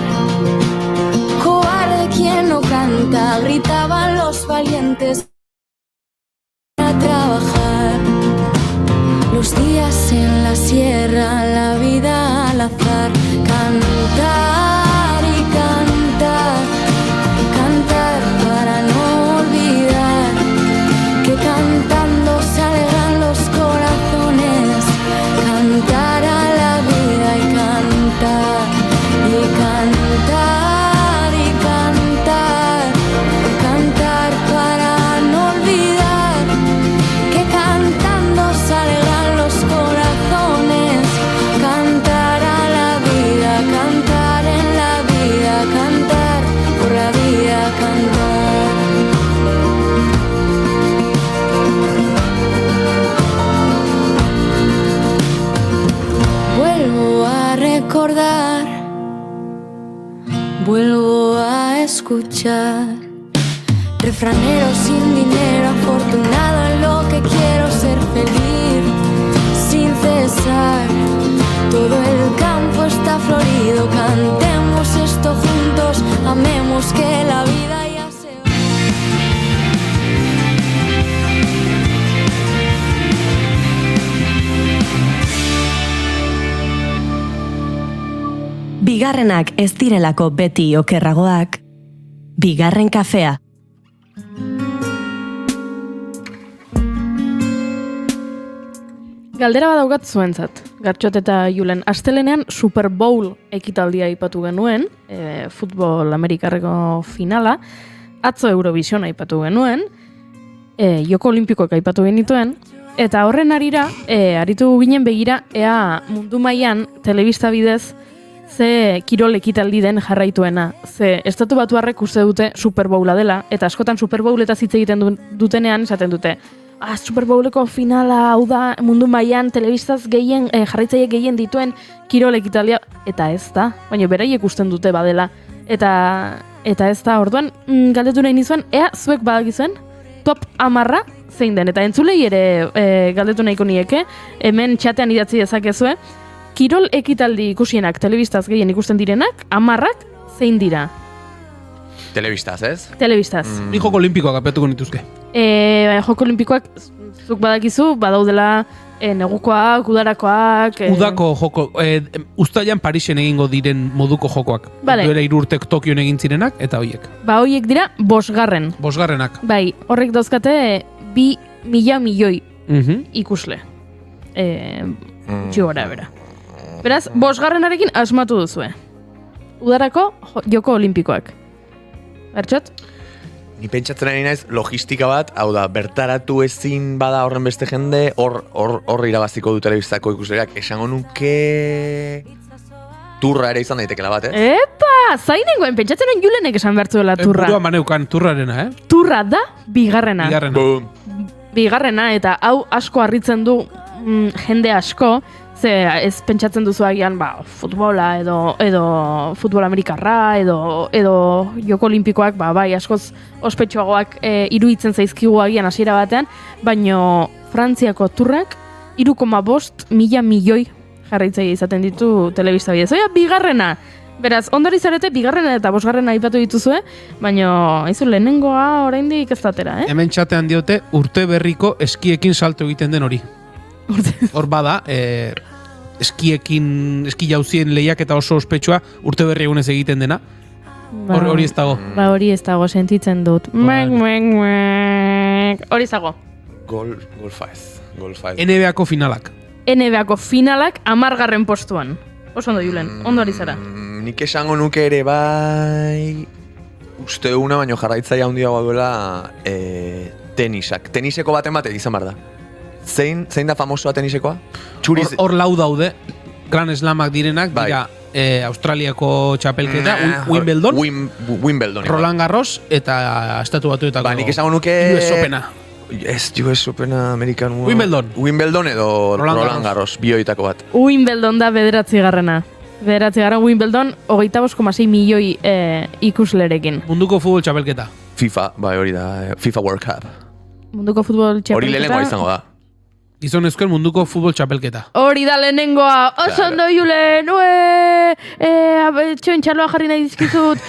cobarde quien no canta, gritaban los valientes a trabajar. Los días en la sierra, la vida al azar, cantar y cantar, cantar para no olvidar que cantando se alegran los corazones, cantar a la vida y cantar y cantar y cantar, cantar para no olvidar que cantando se alegran los corazones, cantar a la vida, cantar en la vida, cantar por la vida, cantar. Vuelvo a recordar, vuelvo a escuchar, refranero sin dinero, afortunado en lo que quiero, ser feliz sin cesar. Todo el campo está florido, cantemos esto juntos, amemos que la vida ya se va. Bigarrenak ez direlako beti okerragoak, bigarren kafea. Galdera badaukat zuentzat, Gartxot eta Julen. Astelenean Super Bowl ekitaldia aipatu genuen, futbol amerikarreko finala, atzo Eurovision aipatu genuen, Joko Olimpikoak aipatu genituen, eta horren arira, aritu ginen begira, ea mundu mailan telebista bidez ze kirol ekitaldi den jarraituena. Ze Estatu Batuarrek uste dute Super Bowla dela, eta askotan Super Bowletaz hitz egiten dutenean esaten dute, Super Bowleko finala hau da mundu mailan telebistaz gehien, jarraitzaile gehien dituen kirol ekitaldia, eta ez da, baina beraiek usten dute badela. Eta ez da, orduan, galdetu nahi nizuen, ea zuek badakizuen, top 10 zein den, eta entzulei ere galdetu nahiko nieke, hemen txatean idatzi dezakezue, kirol ekitaldi ikusienak, telebistaz gehien ikusten direnak, 10 zein dira? Telebistaz, ez? Telebistaz. Ni joko olimpikoak apetuko nituzke. Joko olimpikoak, zuk badakizu, badaudela negukoak, udarakoak... Udako joko, uztailan Parisen egingo diren moduko jokoak. Vale. Duela 3 urtek Tokion egin zirenak, eta hoiek. Ba, hoiek dira 5. 5. Bai, horrek dauzkate 2.000 milioi ikusle. Txigora bera. Beraz, 5. asmatu duzue. Udarako joko olimpikoak. Bertxot? Ni pentsatzen ari naiz logistika bat, hau da, bertaratu ezin bada horren beste jende, hor irabaziko du telebistako ikusleak. Esango nuke turra ere izan daitekela bat, Epa! Zainengoen, pentsatzen on Julenek esan behartzuela turra. Burua maneukan turrarena, Turra da 2. Bigarrena. Eta hau asko harritzen du jende asko, ze ez pentsatzen duzu agian futbola edo futbol amerikarra edo joko olimpikoak bai askoz ospetsuagoak iruditzen zaizkigu agian hasiera batean, baino Frantziako turrak 3,5 milioi jarraitzaile izaten ditu telebista bidez. Oia, 2. Beraz, ondori zarete 2. eta 5. aipatu dituzue, baino haizu lehenengoa oraindik ez datera, Hemen txatean diote urte berriko eskiekin salto egiten den hori. Hor bada, eski jauzien lehiak eta oso ospetsua urte berri egunez egiten dena. Hori ez dago. Ba, hori ez dago, sentitzen dut. Hori ez dago. Golfa ez. NBA-ko finalak. NBA-ko finalak 10. postuan. Oso ondo, Julen, ondo ari zara. Nik esango nuke ere bai... Uste duguna, baino jarraitzaia handiagoa duela tenisak. Teniseko baten izan behar da. Zein da famosoa tenisekoa? Hor lau daude, Grand Slamak direnak, dira Australiako txapelketa, Wimbledon, Wimbledon, Roland Garros eta Estatu Batuetako. Nik esango nuke... US Opena. Ez, US Opena, Amerikan... Wimbledon edo Roland Garros, bioitako bat. Wimbledon da 9. 9. Wimbledon, 25,6 milioi ikuslerekin. Munduko futbol txapelketa. FIFA, bai hori da, FIFA World Cup. Munduko futbol txapelketa. Hori lehenengoa izango da. Gizonezkoen munduko futbol txapelketa. Hori da lehenengoa, oso ondo Julen, txoen txaloa jarri nahi dizkizut.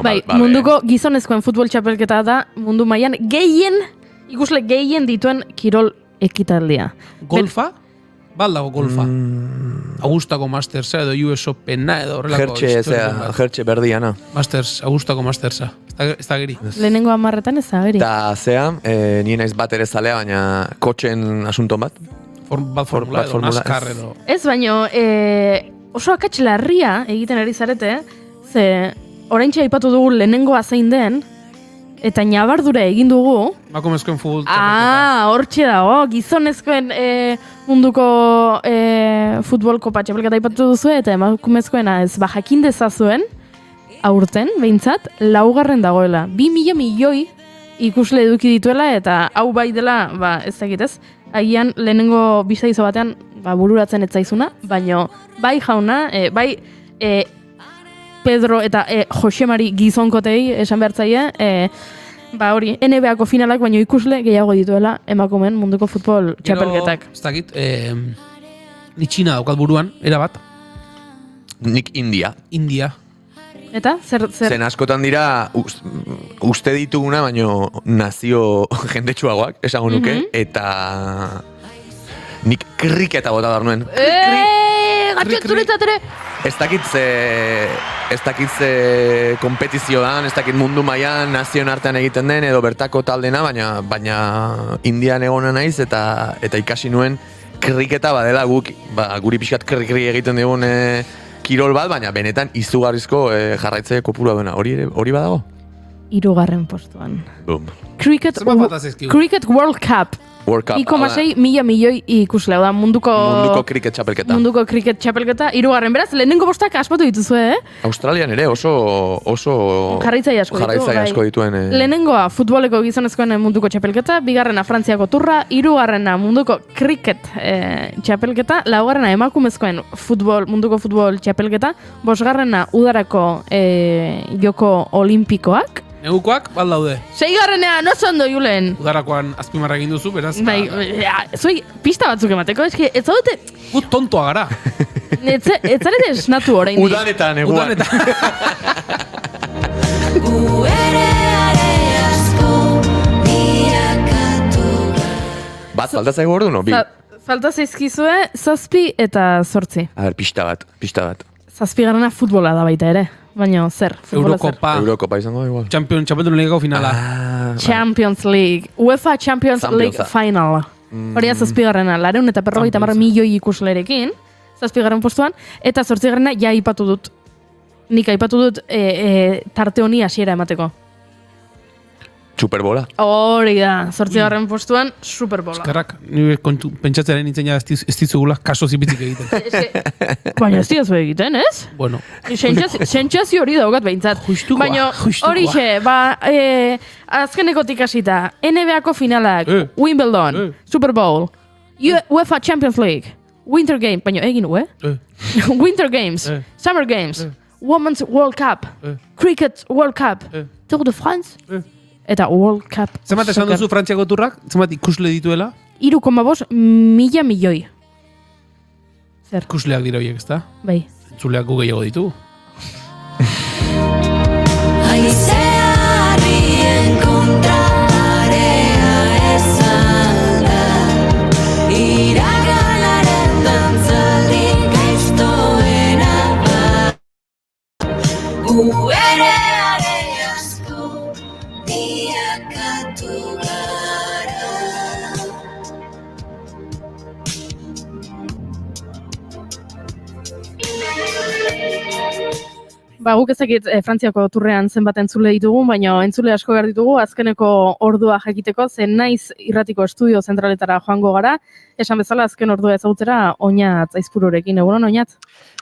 Bai, munduko gizonezkoen futbol txapelketa da mundu mailan ikusle gehien dituen kirol ekitaldia. Golfa? Baldago golfa. Augustako Mastersa edo US Opena edo horrelako. Jertxe berdiana. Masters, Augustako Mastersa. Ez da geri. Lehenengo 10 ez da geri. Eta zea, nien naiz bat ere zalea, baina kotxen asunton bat. Bat formula edo NASCAR edo. Ez baino, oso akats larria egiten ari zarete, ze oraintxe aipatu dugu lehenengoa zein den, eta nabardura egin dugu. Emakumezkoen futbol txapelketa. Hortxe dago, gizonezkoen munduko futbol kopa txapelketa aipatu duzu, eta emakumezkoena ez jakin dezazuen, aurten, behintzat, 4. dagoela. 2.000 milioi ikusle eduki dituela, eta hau bai dela, ez dakitez, agian lehenengo bizaizo batean bururatzen ez zaizuna, baino bai jauna, bai Pedro eta Josemari gizonkotei esan behartzaile, hori, NBA-ko finalak baino ikusle gehiago dituela emakumeen munduko futbol txapelketak. Ez dakit, ni Txina daukat buruan, erabat. Nik India. Eta, zer? Zen askotan dira, uste dituguna, baino nazio jendetsuagoak, esango nuke, eta nik kriketa bota behar nuen. Gatxot zuretzat ere! Ez dakit ze kompetizio dan, ez dakit mundu mailan nazioen artean egiten den, edo bertako taldena, baina Indian egona naiz, eta ikasi nuen kriketa badela guri pixkat kri egiten dugun kirol bat, baina benetan izugarrizko jarraitzaile kopurua duena. Hori badago? 3. postuan. Boom. Cricket World Cup. World Cup. 2,6 milioi ikusle, da munduko cricket txapelketa. Munduko cricket txapelketa, 3. Beraz, lehenengo bostak aspatu dituzue, Australian ere oso jarraitzaile asko dituen. Lehenengoa futboleko gizonezkoen munduko txapelketa, 2. Frantziako turra, 3. munduko cricket txapelketa, 4. emakumezkoen munduko futbol txapelketa, 5. udarako joko olimpikoak, Negukoak, daude. 6. oso ondo, Julen. Udarakoan azpimarra egin duzu, beraz. Bai, zoi pista batzuk emateko, eski, ez zaudete... Gut tontoa gara. Ez zarete esnatu orain. Udanetan, eguan. Bat, falta zaigu ordu, no? Falta zaizkizue, 7 eta 8. A ber, pista bat. 7. futbola da baita ere. Baina, zer? Eurokopa izango da igual. Champions League finala. Champions League. UEFA Champions League final. Hori 7. 250 milioi ikuslerekin. 7. postuan. Eta 8. ja aipatu dut. Nik aipatu dut tarte honi hasiera emateko. Superbola. Hori da, 8. postuan, Superbola. Eskerrak, nire pentsatzearen nintzen ez dizugula kaso zipitzik egiten. Baina ez diazu egiten, ez? Bueno. Sentsazio hori daukat behintzat. Baina hori azkenekotik hasita, NBA-ko finalak, Wimbledon, Super Bowl, UEFA Champions League, Winter Games, baina egin Winter Games, Summer Games, Women's World Cup, Cricket World Cup, Tour de France, eta World Cup. Zenbat esan duzu Frantziako turrak? Zenbat ikusle dituela? 3,5 milioi. Zer? Ikusleak dira horiek, ezta? Bai. Entzuleak gu gehiago ditu. Guk ezakit Frantziako turrean zenbat entzule ditugu, baina entzule asko behar ditugu, azkeneko ordua jakiteko, zen naiz irratiko estudio zentraletara joango gara, esan bezala azken ordua ezagutzera Oñat Aizpururekin, egunon Oñat?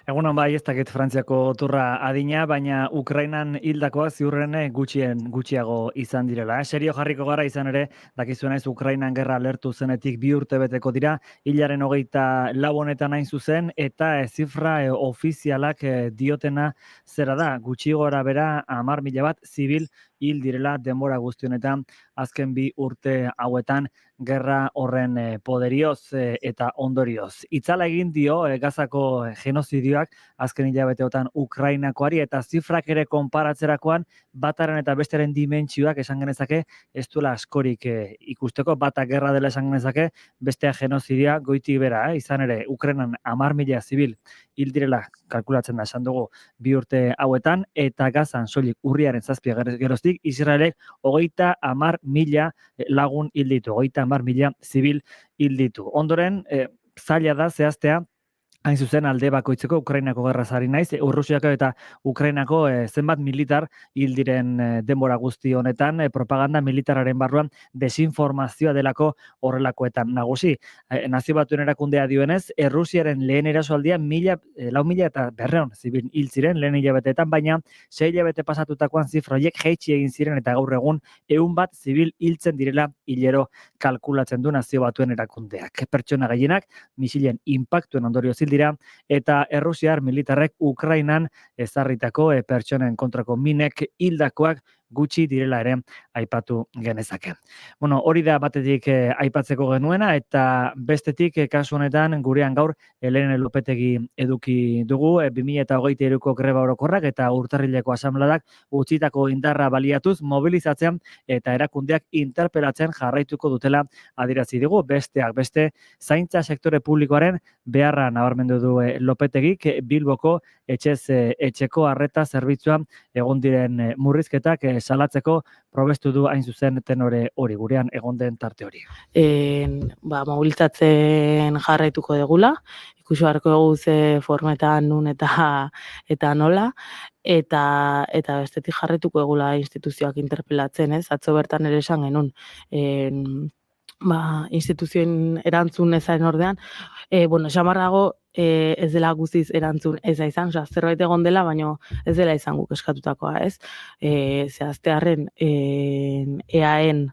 Egunon bai, ez dakit Frantziako turra adina, baina Ukrainan hildakoak ziurrene gutxiago izan direla. Serio jarriko gara izan ere, dakizuen naiz Ukrainan gerra alertu zenetik 2 urte beteko dira, hilaren 24 honetan hain zuzen, eta zifra ofizialak diotena zera da, gutxi gora bera 10.000 bat zibil hil direla denbora guztionetan azken 2 urte hauetan gerra horren poderioz eta ondorioz. Itzala egin dio Gazako genozidioak azken hilabeteotan Ukrainakoari eta zifrak ere konparatzerakoan bataren eta besteren dimentsioak esan genezake ez duela askorik ikusteko, bata gerra dela esan genezake, bestea genozidioa goitik bera, izan ere Ukrainan 10.000 zibil hil direla kalkulatzen da esan dugu 2 urte hauetan, eta Gazan soilik urriaren 7 geroztik Israelek 30.000 lagun hil ditu, 30.000 zibil hil ditu. Ondoren, zaila da zehaztea, hain zuzen alde bakoitzeko Ukrainako gerrazari naiz, Errusiako eta Ukrainako zenbat militar hil diren denbora guzti honetan, propaganda militararen barruan desinformazioa delako horrelakoetan nagusi. Nazio Batuen erakundea dioenez, Errusiaren lehen erasoaldia 4.000 eta 500 zibil hil ziren lehen hilabeteetan, baina 6 hilabete pasatutakoan zifra horiek jaitsi egin ziren eta gaur egun 100 zibil hiltzen direla hilero kalkulatzen du Nazio Batuen erakundeak. Pertsona gehienak misilen inpaktuen ondorioz hil dira, eta Errusiar militarrek Ukrainan ezarritako pertsonen kontrako minek hildakoak gutxi direla ere aipatu genezake. Bueno, hori da batetik aipatzeko genuena, eta bestetik kasu honetan gurean gaur Elene Lopetegi eduki dugu, 2023ko greba orokorrak eta urtarrileko asanbladak utzitako indarra baliatuz mobilizatzean eta erakundeak interpelatzen jarraituko dutela adierazi digu, besteak beste zaintza sektore publikoaren beharra nabarmendu du Lopetegik, Bilboko etxez etxeko arreta zerbitzuan egon diren murrizketak salatzeko probestu du hain zuzen tenore hori, gurean egon den tarte hori. Mobilizatzen jarraituko degula, ikusi beharko dugu ze formetan nun eta nola, eta bestetik jarraituko degula instituzioak interpelatzen, ez? Atzo bertan ere esan genuen, instituzioen erantzun ezaren ordean, xamarrago ez dela guztiz erantzun eza izan, zerbait egon dela, baina ez dela izan guk eskatutakoa, ez? Zehaztearren EAen,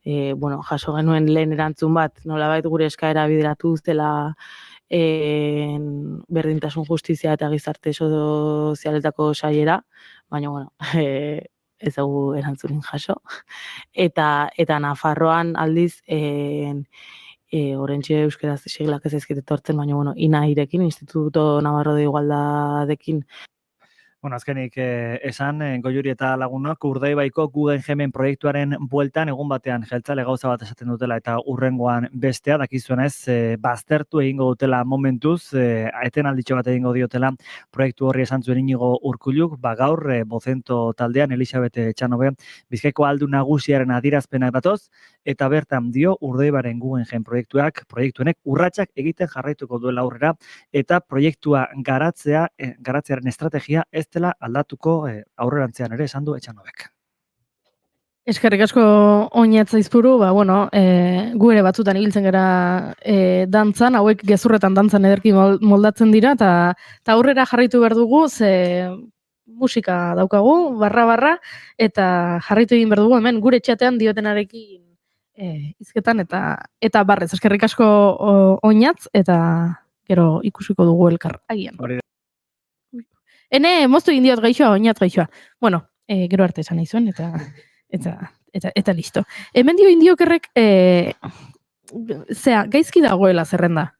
jaso genuen lehen erantzun bat, nolabait gure eskaera bideratu zela berdintasun justizia eta gizarte sozialetako saiera, baina, ez dugu erantzunin jaso. Eta Nafarroan aldiz, orentxe euskeraz siglak ez ezkite tortzen, baina, INAIrekin, Instituto Navarro de Igualdadekin, Azkenik esan, Goiuri eta lagunok, Urdaibaiko Guggenheimen proiektuaren bueltan egun batean jeltzale gauza bat esaten dutela eta urrengoan bestea, dakizuenez, baztertu egingo dutela momentuz, etenalditxo bat egingo diotela proiektu horri esan zuen Inigo Urkulluk, gaur Bozento taldean Elisabet Etxanobe Bizkaiko aldu nagusiaren adierazpenak datoz, eta bertan dio Urdaibaren Guggenheim proiektuenek urratsak egiten jarraituko duela aurrera, eta proiektua garatzearen estrategia ez dela aldatuko aurrerantzean ere esan du Etxanobek. Eskerrik asko oinatz Aizpuru, gu ere batzutan ibiltzen gara dantzan, hauek gezurretan dantzan ederki moldatzen dira, eta aurrera jarraitu behar dugu, ze musika daukagu, barra, eta jarraitu egin behar dugu, hemen gure txatean diotenarekin izketan, eta barrez, eskerrik asko oinatz, eta gero ikusiko dugu elkar agian. Hene, moztu egin diot gaixoa, oinatz gaixoa. Gero arte esan nahi zuen, eta listo. Hemen dio indiokerrek, gaizki dagoela zerrenda.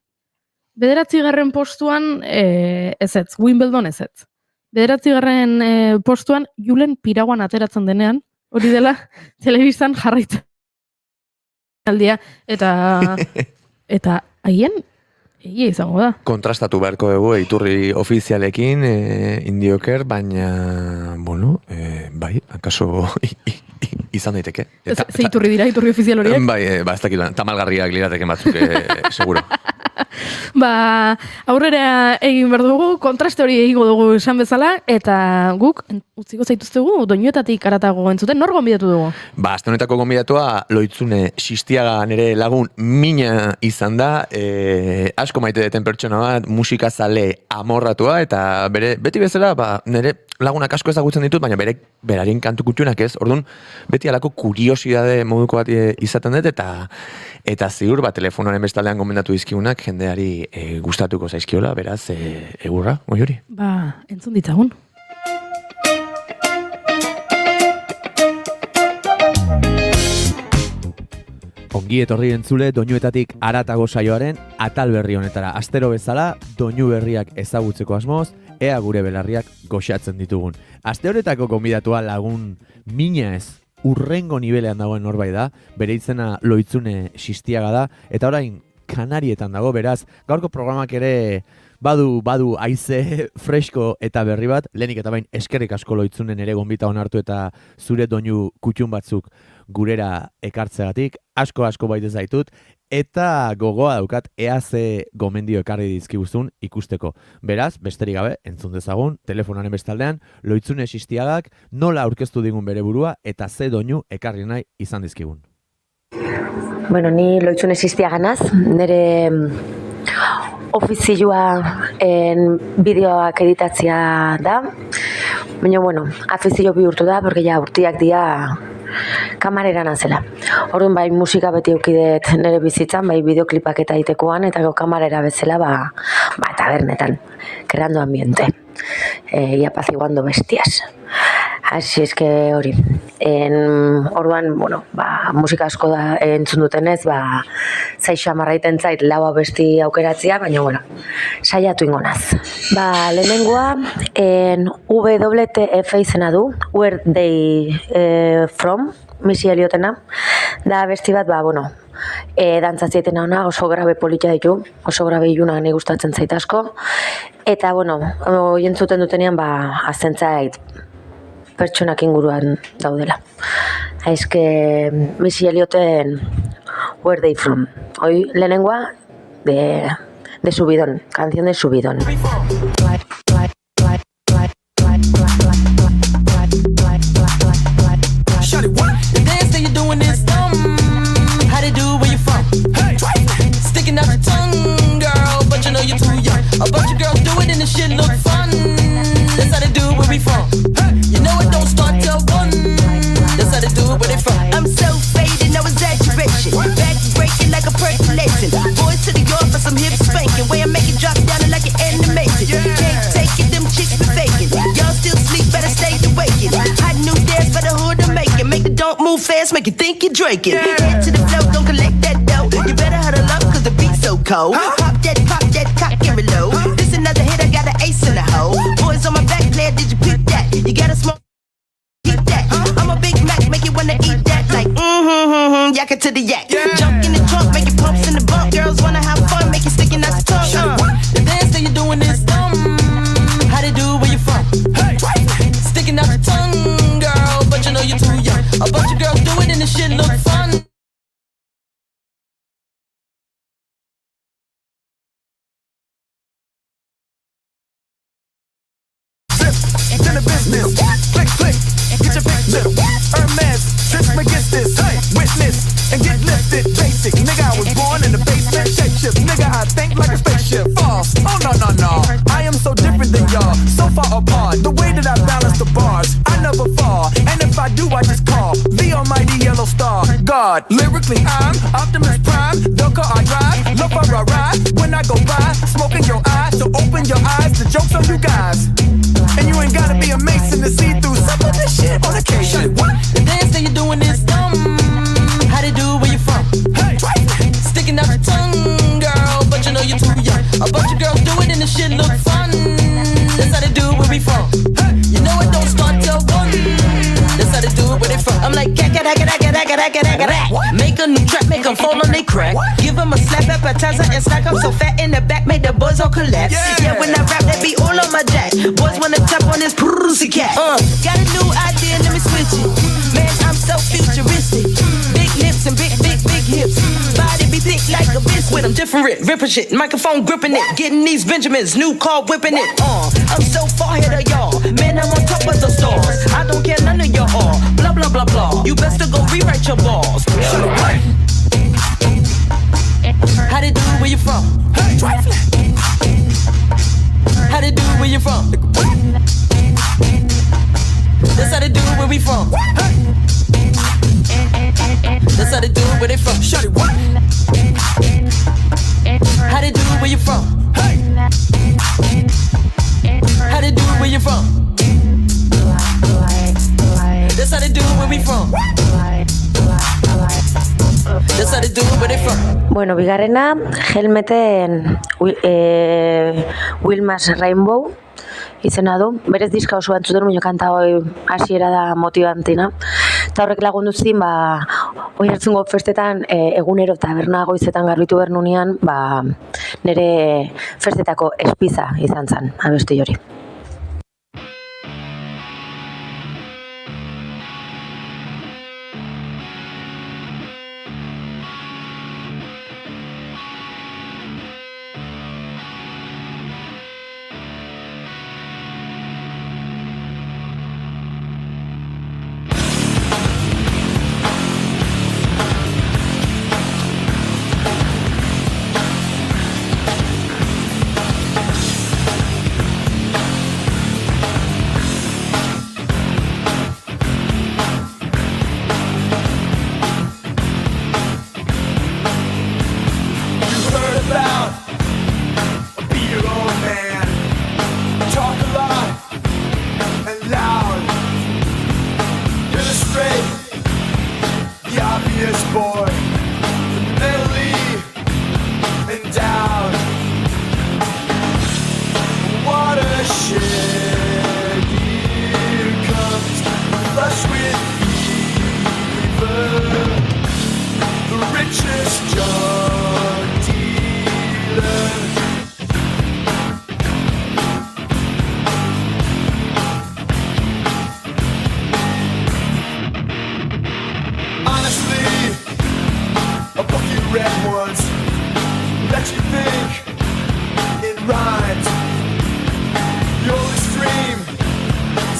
9. postuan ezetz, Wimbledon ezetz. 9. postuan Julen Piraguan ateratzen denean, hori dela, telebistan jarraitu. Aldia, eta haien, egia izango da. Kontrastatu beharko dugu iturri ofizialekin indioker, baina, bai, akaso izan daiteke. Ze iturri dira, iturri ofizial horiek? Bai, ez dakit, tamalgarriak lirateken batzuk, seguro. Aurrera egin behar dugu, kontraste hori egingo dugu esan bezala, eta guk, utziko zaituztegu, Doinuetatik haratago entzuten, nor gonbidatu dugu? Aste honetako gonbidatua Loitzune Xistiaga nere lagun mina izan da, asko maite deten pertsona bat, musikazale amorratua, eta beti bezala, nere lagunak asko ezagutzen ditut, baina berarien kantu kutxunak ez, orduan, beti alako kuriosidade moduko bat izaten dut, eta ziur, telefonoaren bestaldean gomendatu dizkigunak, jendeari gustatuko zaizkiola, beraz, egurra, Goiuri? Entzun ditzagun. Ongi etorri entzule Doinuetatik haratago saioaren atal berri honetara. Astero bezala, doinu berriak ezagutzeko asmoz, ea gure belarriak goxatzen ditugun. Aste honetako gonbidatua lagun mina ez, urrengo nibelean dagoen norbait da, bere izena Loitzune Xistiaga da, eta orain Kanarietan dago, beraz, gaurko programak ere badu haize fresko eta berri bat, lehenik eta bain eskerrik asko Loitzunen ere gonbita onartu eta zure doinu kutxun batzuk gurera ekartzegatik, asko baita zaitut, eta gogoa daukat ea ze gomendio ekarri dizkiguzun ikusteko. Beraz, besterik gabe, entzun dezagun, telefonaren bestaldean, Loitzune Xistiagak nola aurkeztu digun bere burua eta ze doinu ekarri nahi izan dizkigun. Ni Loitzune Xistiaga naz, nire ofizioa bideoak editatzea da, baina, afizio bihurtu da, porque ja urtiak dira kamarera nazela. Orduan bai musika beti eukidet nire bizitzan, bai bideoklipak eta egitekoan, eta kamarera bezala, tabernetan, creando ambiente, y apaciguando bestias. Así es que hori. Orduan, musika asko da entzun dutenez, zaixo amarraiten zait lau abesti aukeratzea, baina, saiatu ingonaz. Lehenengoa, WTF izena du, Where They From, Missy Elliotena, da abesti bat, dantzatzietena ona, oso grabe polita ditu, oso grabe iluna nahi gustatzen zait asko, eta, hori entzuten dutenean, azten zait, pertsonak inguruan daudela. Es que Missy Elliotten Where They From. Hoy lehenengoa de Subidón, canción de Subidón. Shawty, what? The dance that you're doing is dumb. How they do where you from? Hey, sticking out your tongue, girl, but you know you're too young. A bunch of girls do it and the shit look fun. That's how they do where we from. Hey, you know it don't start till 1. That's how they do it where they from. I'm so faded, no exaggeration. Back breaking like a percolation. Boys to the yard for some hip spanking. Way I make it drop down like an animation. Can't take it, them chicks be faking. Y'all still sleep, better stay awakened. Hot new dance for the hood to make it. Make it don't move fast, make you think you're drinking. Head to the flow, don't collect that dough. You better huddle up, cause the beat's so cold. Pop that, cock and reload. This another hit, I got an ace in the hole. Boys on my back, player, did you pick that? You gotta smoke, keep that. I'm a Big Mac, make you wanna eat that. Like, yak it to the yak. Jump in the trunk, make it pumps in the bump. Girls wanna have fun, make it sticking out your tongue. The dance that you're doing is dumb. How they do where you from? Hey, sticking out your tongue, girl, but you know you're too young. A bunch of girls do it and the shit look fun. It's in the business. Click, click, get your picture. Hermes, Trish McGinnis, witness and get lifted. Basic, nigga, I was born in the basement. Shapeshift, nigga, I think like a spaceship. False, oh no. I am so different than y'all, so far apart. The way that I balance the bars, I never fall. And if I do, I just call the almighty yellow star. God, lyrically, I'm Optimus Prime. The car I drive, love how I ride. When I go by, smoking your eye. So open your eyes, the joke's on you guys. And you ain't gotta be a Mason to see through some of this shit on occasion. What? The dance that you're doing is dumb. How they do where you from? Hey, sticking out your tongue, girl, but you know you're too young. A bunch of girls do it and the shit look fun. That's how they do where we from. Hey, you know it don't start till 1. That's how they do it where they from. I'm like, make a new track, make them fall on they crack. Give them a slap appetizer and snack. I'm so fat in the back, make the boys all collapse. Yeah, when I rap, that be all on my jack. Boys wanna tap on this pussy cat. Got a new idea, let me switch it. Man, I'm so futuristic. Big lips and big hips. Body be thick like a biscuit. I'm different, ripping shit. Microphone gripping it. Getting these Benjamins, new car whipping it. I'm so far ahead of y'all. Man, I'm on top of the stars. I don't care none of y'all. Blah, blah, blah, blah. You best to go rewrite your balls. How they do where you from? How they do where you from? That's how they do where we from. That's how they do where they from. Shawty, what? How they do where you from? How they do where you from? That's how they do where we from. That's how they do where they from. Bueno, bigarrena, Helmeten Wilmas Rainbow izena du. Berez diska oso entzuten, baina kanta hoi hasiera da motibantina. Eta horrek lagundu zin, hoi hartzungo festetan egunero taberna goizetan garbitu bernunean, nire festetako espiza izan zen, abesti hori.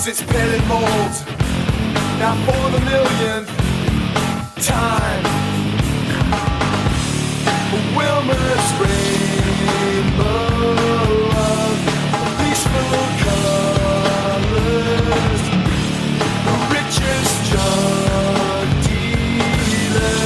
as it's pellet mold. Now for the millionth time, Wilmer's rainbow of peaceful colors, the richest drug dealer.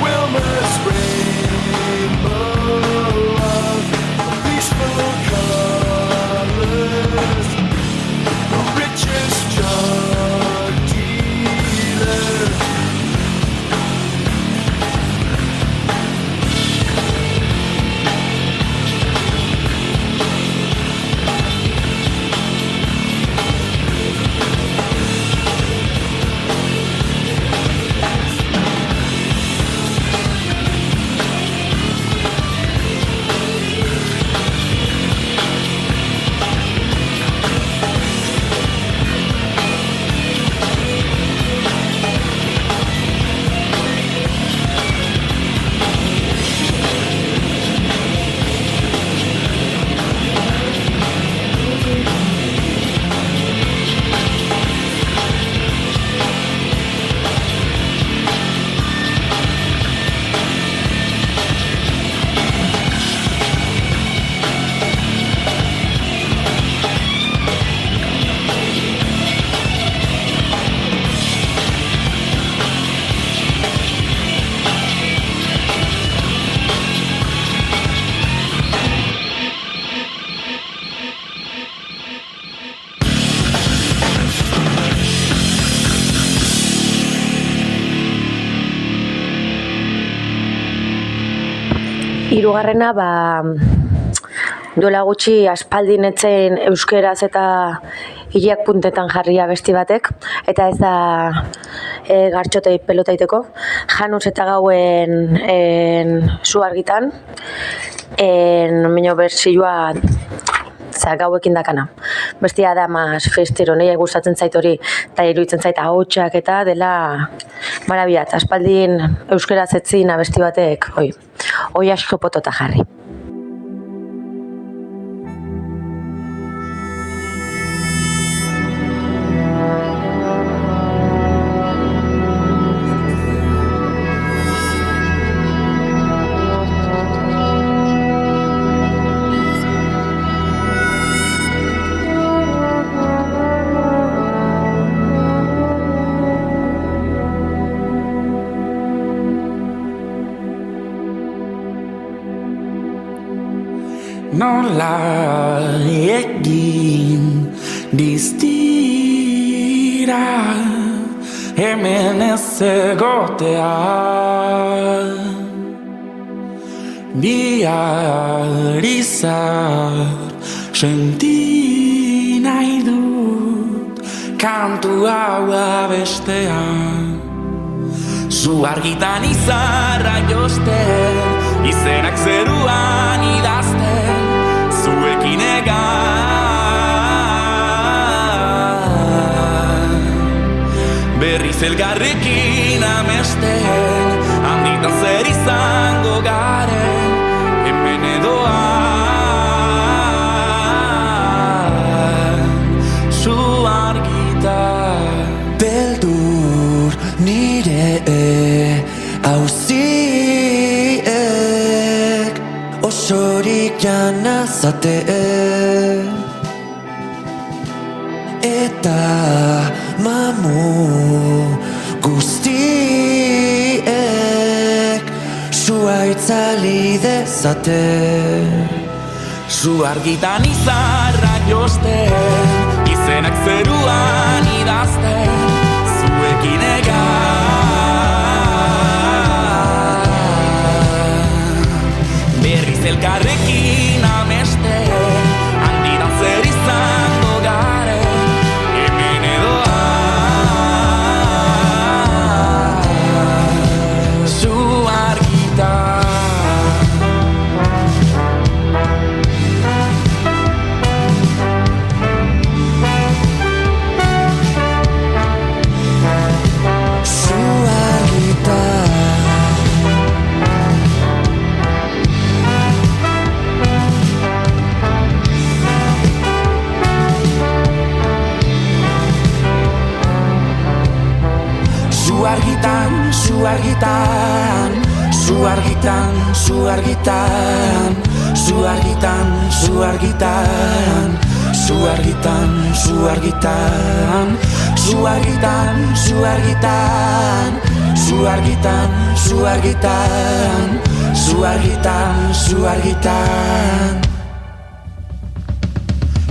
Wilmer's rainbow of peaceful colors, the richest drug dealer. Hirugarrena, duela gutxi aspaldin etzen euskeraz eta hiriak puntetan jarria besti batek, eta ez da gartxotei pelotaiteko, januz eta gauen zu argitan, baina bertsioa gauekin dakana. Bestia da mas festero, nahi gustatzen zait hori, eta iruditzen zait ahotsak eta dela marabiat. Aspaldin euskeraz etzin abesti batek, hoi asko potota jarri. Nola egin diztira hemen ez egotea, bihar izar senti nahi dut kantu hau abestean. Zu argitan izarra josten, izenak zeruan idazten, zuekin egan. Berriz elgarrekin amesten, handitan zer izango garen, hemen edoan. Zu argitan beldur nire hauziek osorik janazate, eta mamu guztiek sua itzali dezate. Zu argitan izarra josten, izenak zeruan idazten, zuekin egan. Berriz elkarrekin amesten, handitan zer izango garen, hemen edoan. zu argitan, zu argitan, zu argitan, zu argitan, zu argitan, zu argitan, zu argitan, zu argitan, zu argitan, zu argitan, zu argitan, zu argitan, zu argitan.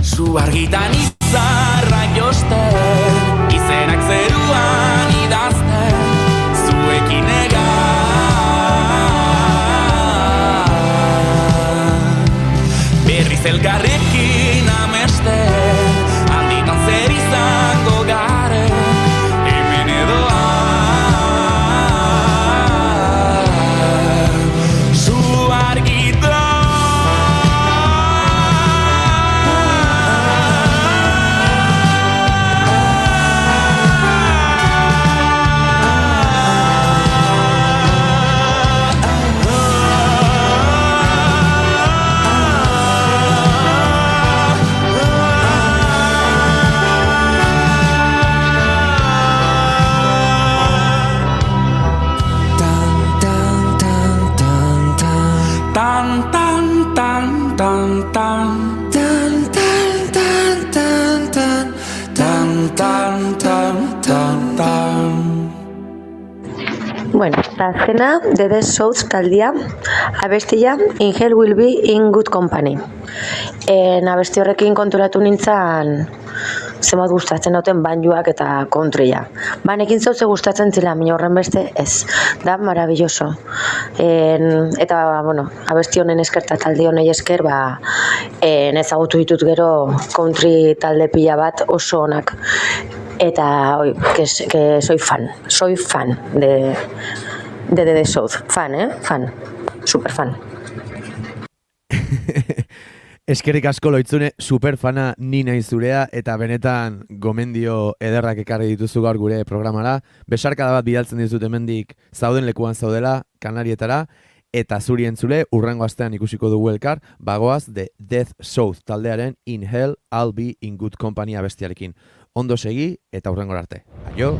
Zu argitan izarrak josten, izenak zeruan idazten, zuekin egan. Berriz elkarrekin amesten, handitan zer izango garen, hemen edoan. Zu argitan. Bueno, eta azkena, The Dead South taldea, abestia In Hell Will Be in Good Company. Abesti horrekin konturatu nintzen zenbat gustatzen duten banjoak eta countrya. Banekin zauze gustatzen zila, baina horren beste ez. Da, maravilloso. Eta, bueno, abesti honen eskerta talde honei esker, ezagutu ditut gero country talde pila bat oso onak. Eta, que soy fan de The South. Fan. Super fan. Eskerrik asko Loitzune, superfana ni naiz zurea eta benetan gomendio ederrak ekarri dituzu gaur gure programara. Besarkada bat bidaltzen dizut hemendik zauden lekuan zaudela, Kanarietara, eta zuri entzule, urrengo astean ikusiko dugu elkar, bagoaz The Dead South taldearen In Hell I'll Be in Good Company abestiarekin. Ondo segi eta urrengora arte. Aio!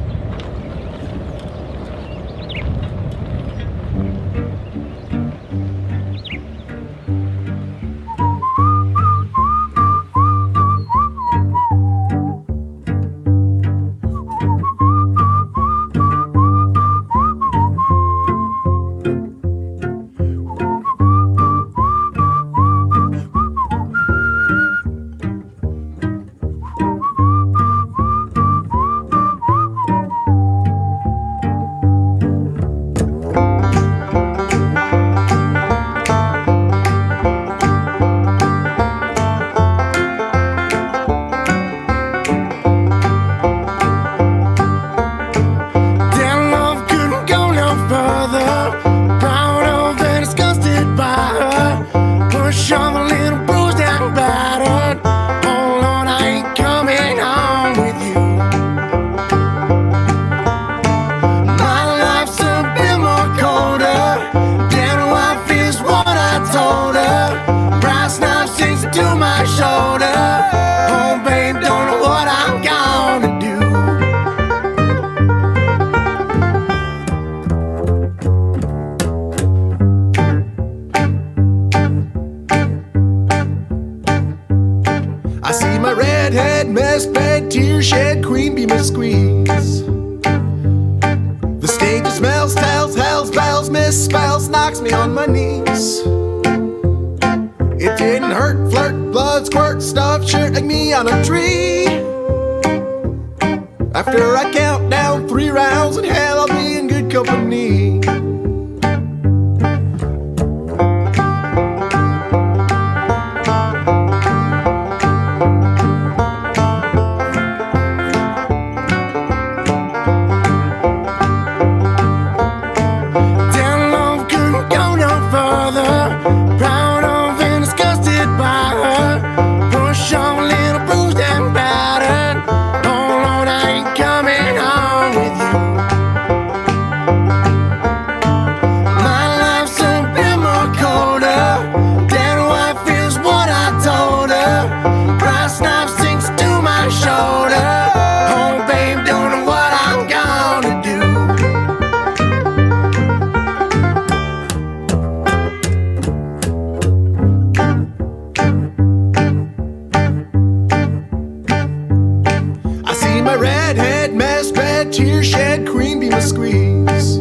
redhead, mask red, tear shed, cream beam a squeeze.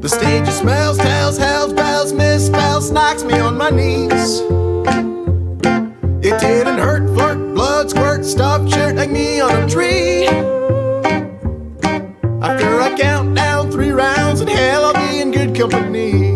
The stage smells, tells, hells, bells, misspells, knocks me on my knees. It didn't hurt, flirt, blood squirt, stuffed shirt like me on a tree. After I count down 3 rounds in hell, I'll be in good company.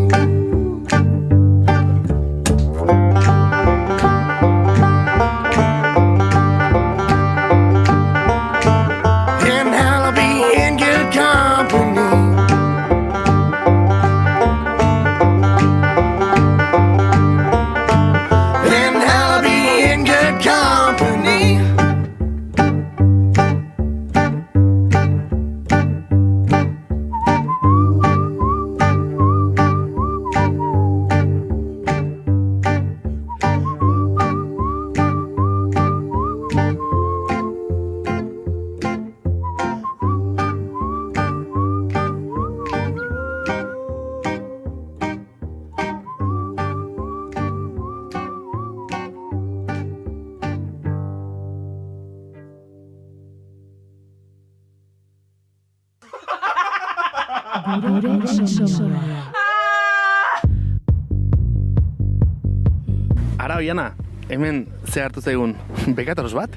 Ara, Oiana, hemen ze hartu zaigun, bekatoros bat?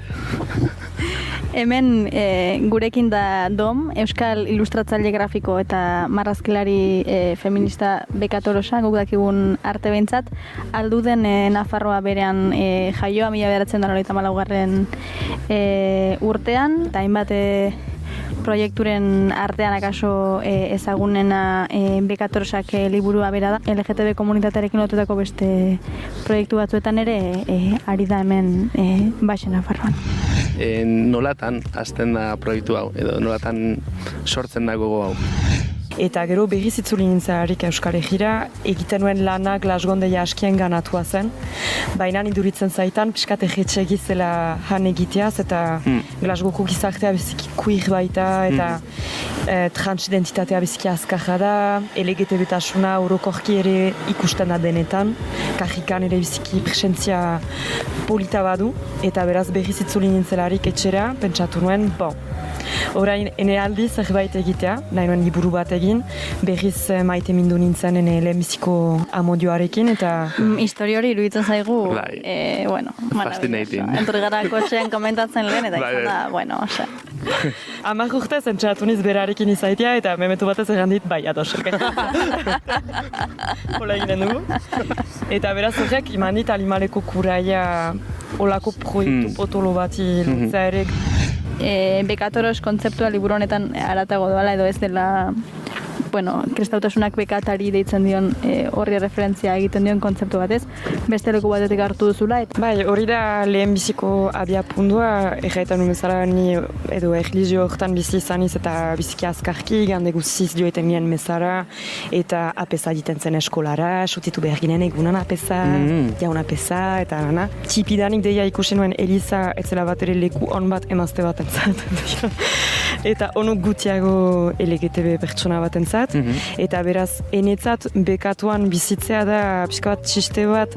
Hemen gurekin da Dom, Euskal Ilustratzaile Grafiko eta marrazkilari feminista bekatorosa, guk dakigun arte behintzat, alduden Nafarroa berean jaioa 1994 urtean, eta hainbat proiekturen artean akaso ezagunena bekatorosak liburua bera da. LGTB komunitatearekin lotutako beste proiektu batzuetan ere ari da hemen Baxe Nafarroan. Nolatan hasten da proiektu hau, edo nolatan sortzen da gogo hau? Eta gero berriz itzuli nintzelarik Euskal Herrira, egiten nuen lana Glasgondeia askien ganatua zen. Baina iduritzen zaitan, pixkat egetxe zela han egiteaz, eta Glasgoko gizartea biziki queer baita, eta transidentitatea biziki azkarra da, LGTB-tasuna orokorki ere ikusten da denetan, kajikan ere biziki presentzia polita badu, eta beraz berriz itzuli nintzelarik etxera, pentsatu nuen, orain, ene aldi zerbait egitea, nahi nuen liburu bat egin, berriz maite mindu nintzen ene lehenbiziko amodioarekin, eta... Historia hori iruditzen zaigu, fascinating. Entorri gara kotxean komentatzen lehen, eta izan da, osea. 10 urtez entzatu niz berarekin izaitea, eta memetu batez errandit, ados, hola eginen dugu. Eta beraz horrek, iman dit Alimaleko kuraia olako proiektu potolo bati lutzea ere. Bekatoros kontzeptua liburu honetan aratago doala edo ez dela kristautasunak bekatari deitzen dion horri referentzia egiten dion kontzeptu batez, beste leku batetik hartu duzula. Bai, hori da lehenbiziko abiapundua, erraitan umezara ni edo erlijio horretan bizi izaniz eta biziki azkarki, gande guziz joeten nien mezara, eta apesa diten zen eskolara, sutitu behar ginen egunan apesa, jaun apesa, eta nana. Txipidanik deia ikusi nuen Eliza etzela bat ere leku on bat emazte bat entzat. Eta onuk gutiago LGTB pertsona bat entzat. Eta beraz, enetzat bekatuan bizitzea da, pixka bat txiste bat,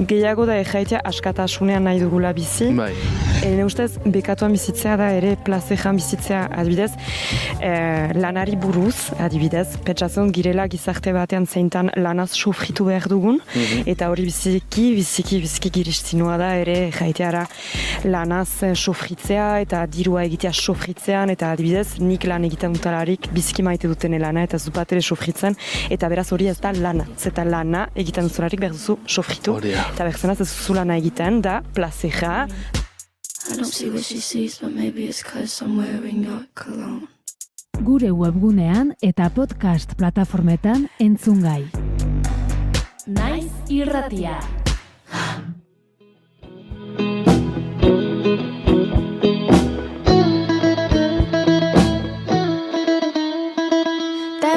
gehiago da erraitea askatasunean nahi dugula bizi. Ene ustez, bekatuan bizitzea da ere plazejan bizitzea, adibidez, lanari buruz, adibidez, pentsatzen girela gizarte batean zeintan lanaz sofritu behar dugun, eta hori biziki giristinua da ere erraiteara lanaz sofritzea eta dirua egitea sofritzean, eta adibidez, nik lan egiten dutalarik biziki maite duten lana eta bat ere sofritzen, eta beraz hori ez da lana. Zeta lana egiten duzularik behar duzu sofritu, eta berzena ez duzu lana egiten da plazera. Gure webgunean eta podcast plataformetan entzungai. Naiz irratia.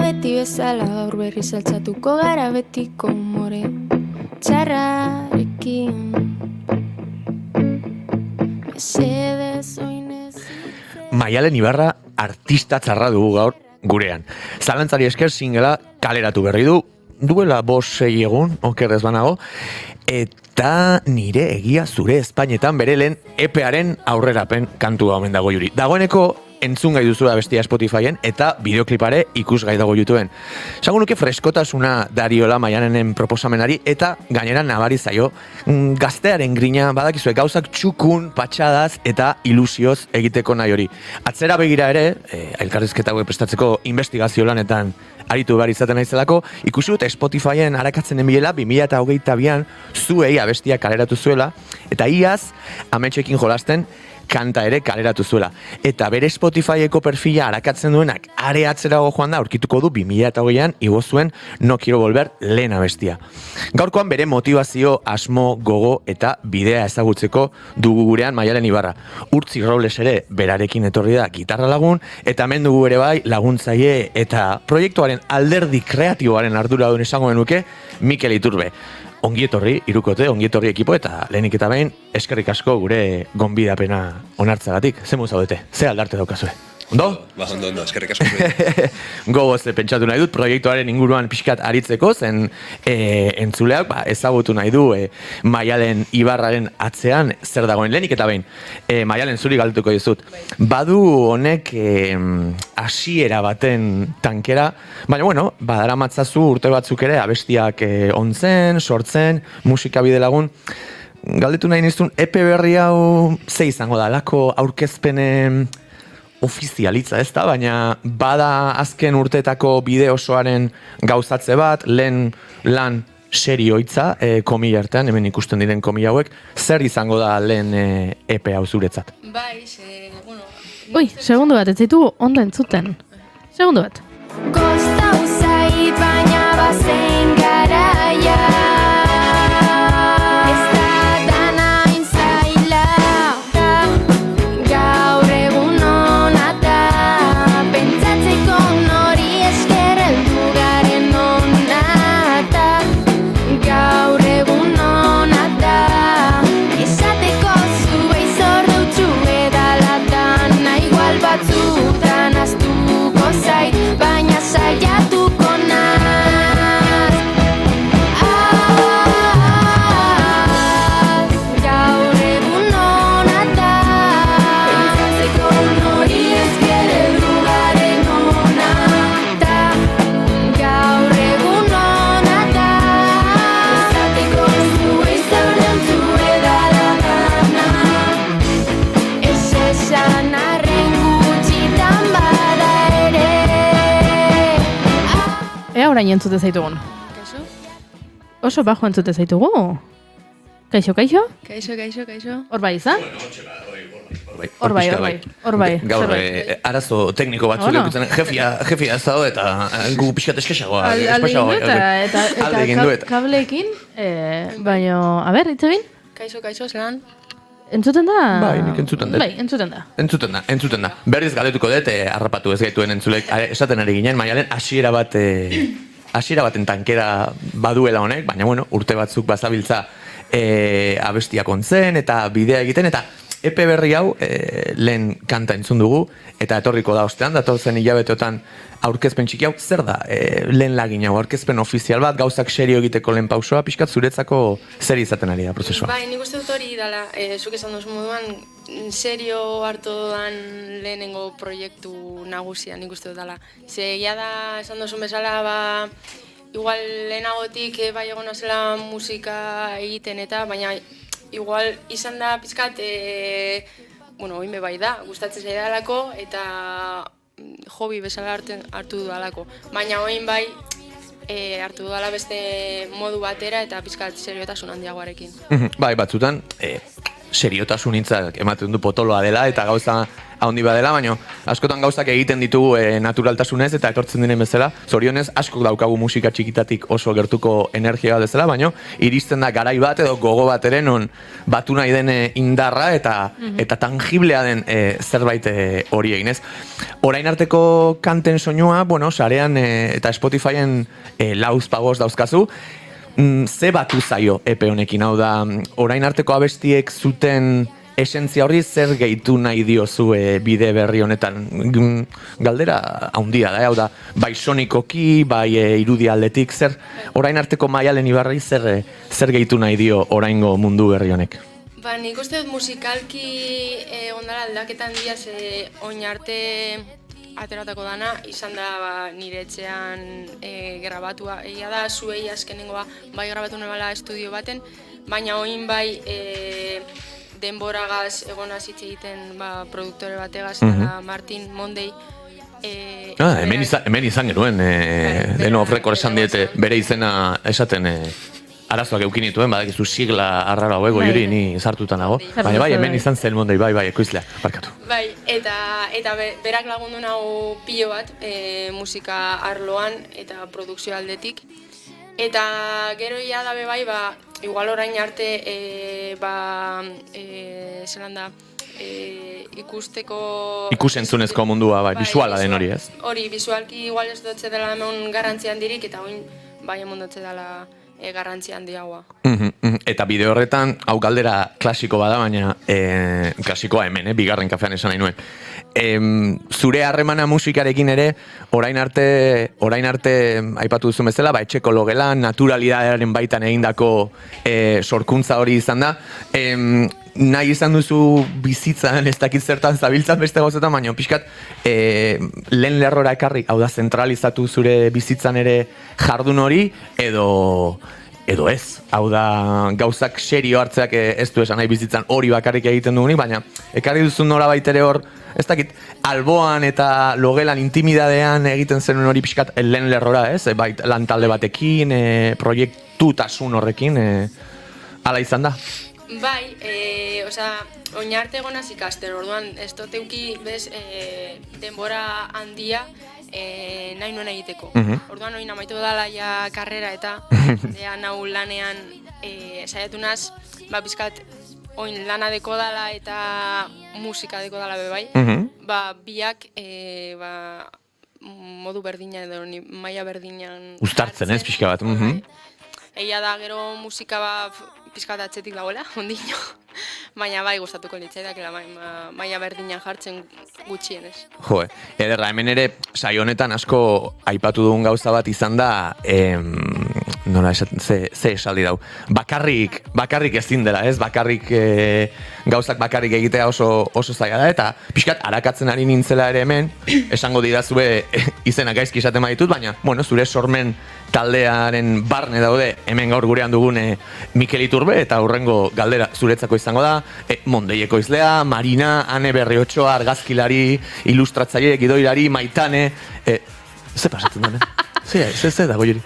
Beti bezala gaur berriz altzatuko gara betiko umore txarrarekin. Mesedez oinez... Maialen Ibarra artista txarra dugu gaur gurean. Zalantzari esker singela kaleratu berri du, duela 5-6 egun, okerrez banago, eta nire egia zure Espainetan bere lehen EPEaren aurrerapen kantua omen dago Juri. Dagoeneko entzun gai duzu bestia Spotifyen eta bideoklipare ikusgai dago YouTubeen. Esango nuke freskotasuna dariola Maianenen proposamenari eta gainera nabari zaio gaztearen grina badakizue gauzak txukun, patxadaz eta ilusioz egiteko nahi hori. Atzera begira ere, elkarrizketa hauek prestatzeko investigazio lanetan aritu behar izaten naizelako, ikusi dut Spotifyen arakatzen den bilela 2022an zuei abestia kaleratu zuela eta iaz ametxekin jolasten kanta ere kaleratu zuela. Eta bere Spotifyeko perfila arakatzen duenak are atzerago joan da, aurkituko du 2008an igo zuen No Quiero Volver lehen abestia. Gaurkoan bere motivazio, asmo, gogo eta bidea ezagutzeko dugu gurean Maialen Ibarra. Urtzi Robles ere berarekin etorri da gitarra lagun, eta hemen dugu ere bai laguntzaile eta proiektuaren alderdi kreatiboaren arduradun esango genuke Mikel Iturbe. Ongietorri, irukote, ongietorri ekipo eta lehenik eta behin eskerrik asko gure gonbidapena onartzagatik. Ze mu zaudete? Ze aldarte daukazue? Ondo? Ba, ondo, eskerrik asko. Gogoz pentsatu nahi dut, proiektuaren inguruan pixkat aritzeko, zen entzuleak ezagutu nahi du Maialen Ibarraren atzean zer dagoen lehenik eta behin. Maialen zuri galdutuko dizut. Badu honek hasiera baten tankera, baina bueno, badara matzazu urte batzuk ere abestiak ontzen, sortzen, musika bide lagun. Galdetu nahi nizun, EP berri hau ze izango da, lako aurkezpenen ofizialitza ez da, baina bada azken urteetako bide osoaren gauzatze bat, lehen lan serioitza, komila artean, hemen ikusten diren komila hauek, zer izango da lehen EP hau zuretzat? Bai, Ui, segundu bat, ez zaitu ondo entzuten. Segundu bat. Kostau zait baina bazen garaia. Ez da dana intzaila. Gaur egun hona da. Pentsatzeko nori esker heldu garen hona da. Gaur egun hona da. Esateko zuei zordeutxu edala dana igual batzutan astuko zait, baina saiatuko naz. Gaur egun hona da. Pentsatzeko nori esker heldu garen hona da. Gaur egun hona da. Esateko zuei zordeutxu edala dana. Ez esan arren gutxitan bada ere. Ea orain entzute zaitugun. Kaixo? Oso bajo entzute zaitugu. Kaixo, kaixo? Kaixo. Hor bai, izan? Hor bai. Gaur arazo tekniko batzuk Bueno. ikutzen, jefia ez dago eta gu pixkat eskesagoa. Alde egin du eta kableekin, baina, a ber, itze bin? Kaixo, zelan? Entzuten da? Bai, nik entzuten dut. Bai, entzuten da. Entzuten da. Berriz galdetuko dut, harrapatu ez gaituen entzulek, esaten ari ginen, Maialen hasiera baten tankera baduela honek, baina bueno, urte batzuk bazabiltza abestiak ontzen eta bidea egiten, eta EP berri hau lehen kanta entzun dugu, eta etorriko da ostean, datorzen hilabeteotan aurkezpen txiki hau, zer da lehen lagin hau, aurkezpen ofizial bat, gauzak serio egiteko lehen pausoa, pixkat zuretzako zer izaten ari da prozesua? Bai, nik uste dut hori dela, zuk esan duzu moduan, serio hartu dudan lehenengo proiektu nagusia, nik uste dut dela. Ze egia da, esan duzun bezala, igual lehenagotik bai egona zela musika egiten eta, baina igual izan da pizkat, oinbe bai da, gustatzen zaidalako eta hobi bezala hartu dudalako. Baina oin bai hartu dudala beste modu batera eta pizkat seriotasun handiagoarekin. Bai, batzutan seriotasun hitzak ematen du potoloa dela eta gauza handi badela, baina askotan gauzak egiten ditugu naturaltasunez eta etortzen diren bezala. Zorionez, asko daukagu musika txikitatik oso gertuko energia bat bezala, baina iristen da garai bat edo gogo bat ere non batu nahi den indarra eta tangiblea den zerbait hori egin ez. Orain arteko kanten soinua, sarean eta Spotifyen lauz pagoz dauzkazu, ze batu zaio EP honekin, hau da, orain arteko abestiek zuten esentzia horri zer gehitu nahi diozu bide berri honetan? Galdera haundia da, hau da, bai sonikoki, bai irudi aldetik, zer orain arteko Maialen Ibarrei zer gehitu nahi dio oraingo mundu berri honek? Ba, nik uste dut musikalki ondara aldaketan dia, ze oin arte ateratako dana, izan da nire etxean grabatua. Egia da, zuei azkenengoa bai grabatu nebala estudio baten, baina oin bai denboragaz egon azitze egiten produktore bategaz, eta Martin Mondei. Hemen izan genuen, deno off-record esan diete bere izena esaten arazoak eukin dituen, badakizu sigla arraro hauego juri ni sartuta nago. Baina bai, hemen izan zen Mondei, bai, ekoizlea, barkatu. Bai, eta berak lagundu nago pilo bat musika arloan eta produkzio aldetik. Eta gero ia dabe bai, igual orain arte, zelan da, ikusteko... Ikusentzunezko mundua, bisuala den hori, ez? Hori, bisualki igual ez dutze dela hemen garrantzi handirik, eta oin bai hemen dutze dela garrantzi handiagoa. Eta bide horretan, hau galdera klasiko bada, baina klasikoa hemen, bigarren kafean esan nahi nuen. Zure harremana musikarekin ere, orain arte aipatu duzu bezala, etxeko logelan, naturalidadearen baitan egindako sorkuntza hori izan da. Nahi izan duzu bizitzan, ez dakit zertan zabiltzan beste gauzetan, baina pixkat lehen lerrora ekarri, hau da zentralizatu zure bizitzan ere jardun hori, edo ez, hau da gauzak serio hartzeak ez du esan nahi bizitzan hori bakarrik egiten dugunik, baina ekarri duzu nola baitere hor, ez dakit, alboan eta logelan intimidadean egiten zenuen hori pixkat lehen lerrora, ez? Bait lantalde batekin, proiektutasun horrekin, hala izan da? Bai, oin arte egonaz ikasten, orduan ez dut euki bez denbora handia nahi nuen egiteko. Orduan oin amaitu dala ja karrera eta nau lanean saiatu naz, bizkat oin lana deko dala eta musika deko dala bebai, biak modu berdina edo maila berdinan uztartzen ez, pixka bat. Egia da gero musika pizkat atzetik dagoela, ondino. Baina bai gustatuko litzaidakela maila berdinan jartzen gutxienez. Jo, ederra, hemen ere saio honetan asko aipatu dugun gauza bat izan da, nola esaten, ze esaldi dau. Bakarrik ezin dela, ez? Gauzak bakarrik egitea oso zaila da, eta pixkat arakatzen ari nintzela ere hemen, esango didazue izena gaizki esaten baditut, baina, zure sormen taldearen barne daude, hemen gaur gurean dugun Mikel Iturbe, eta hurrengo galdera zuretzako izango da, Mondei ekoizlea, Marina, Ane Berriotxoa, argazkilari, ilustratzaile, gidoilari, Maitane, ze pasatzen da, ze dago juri?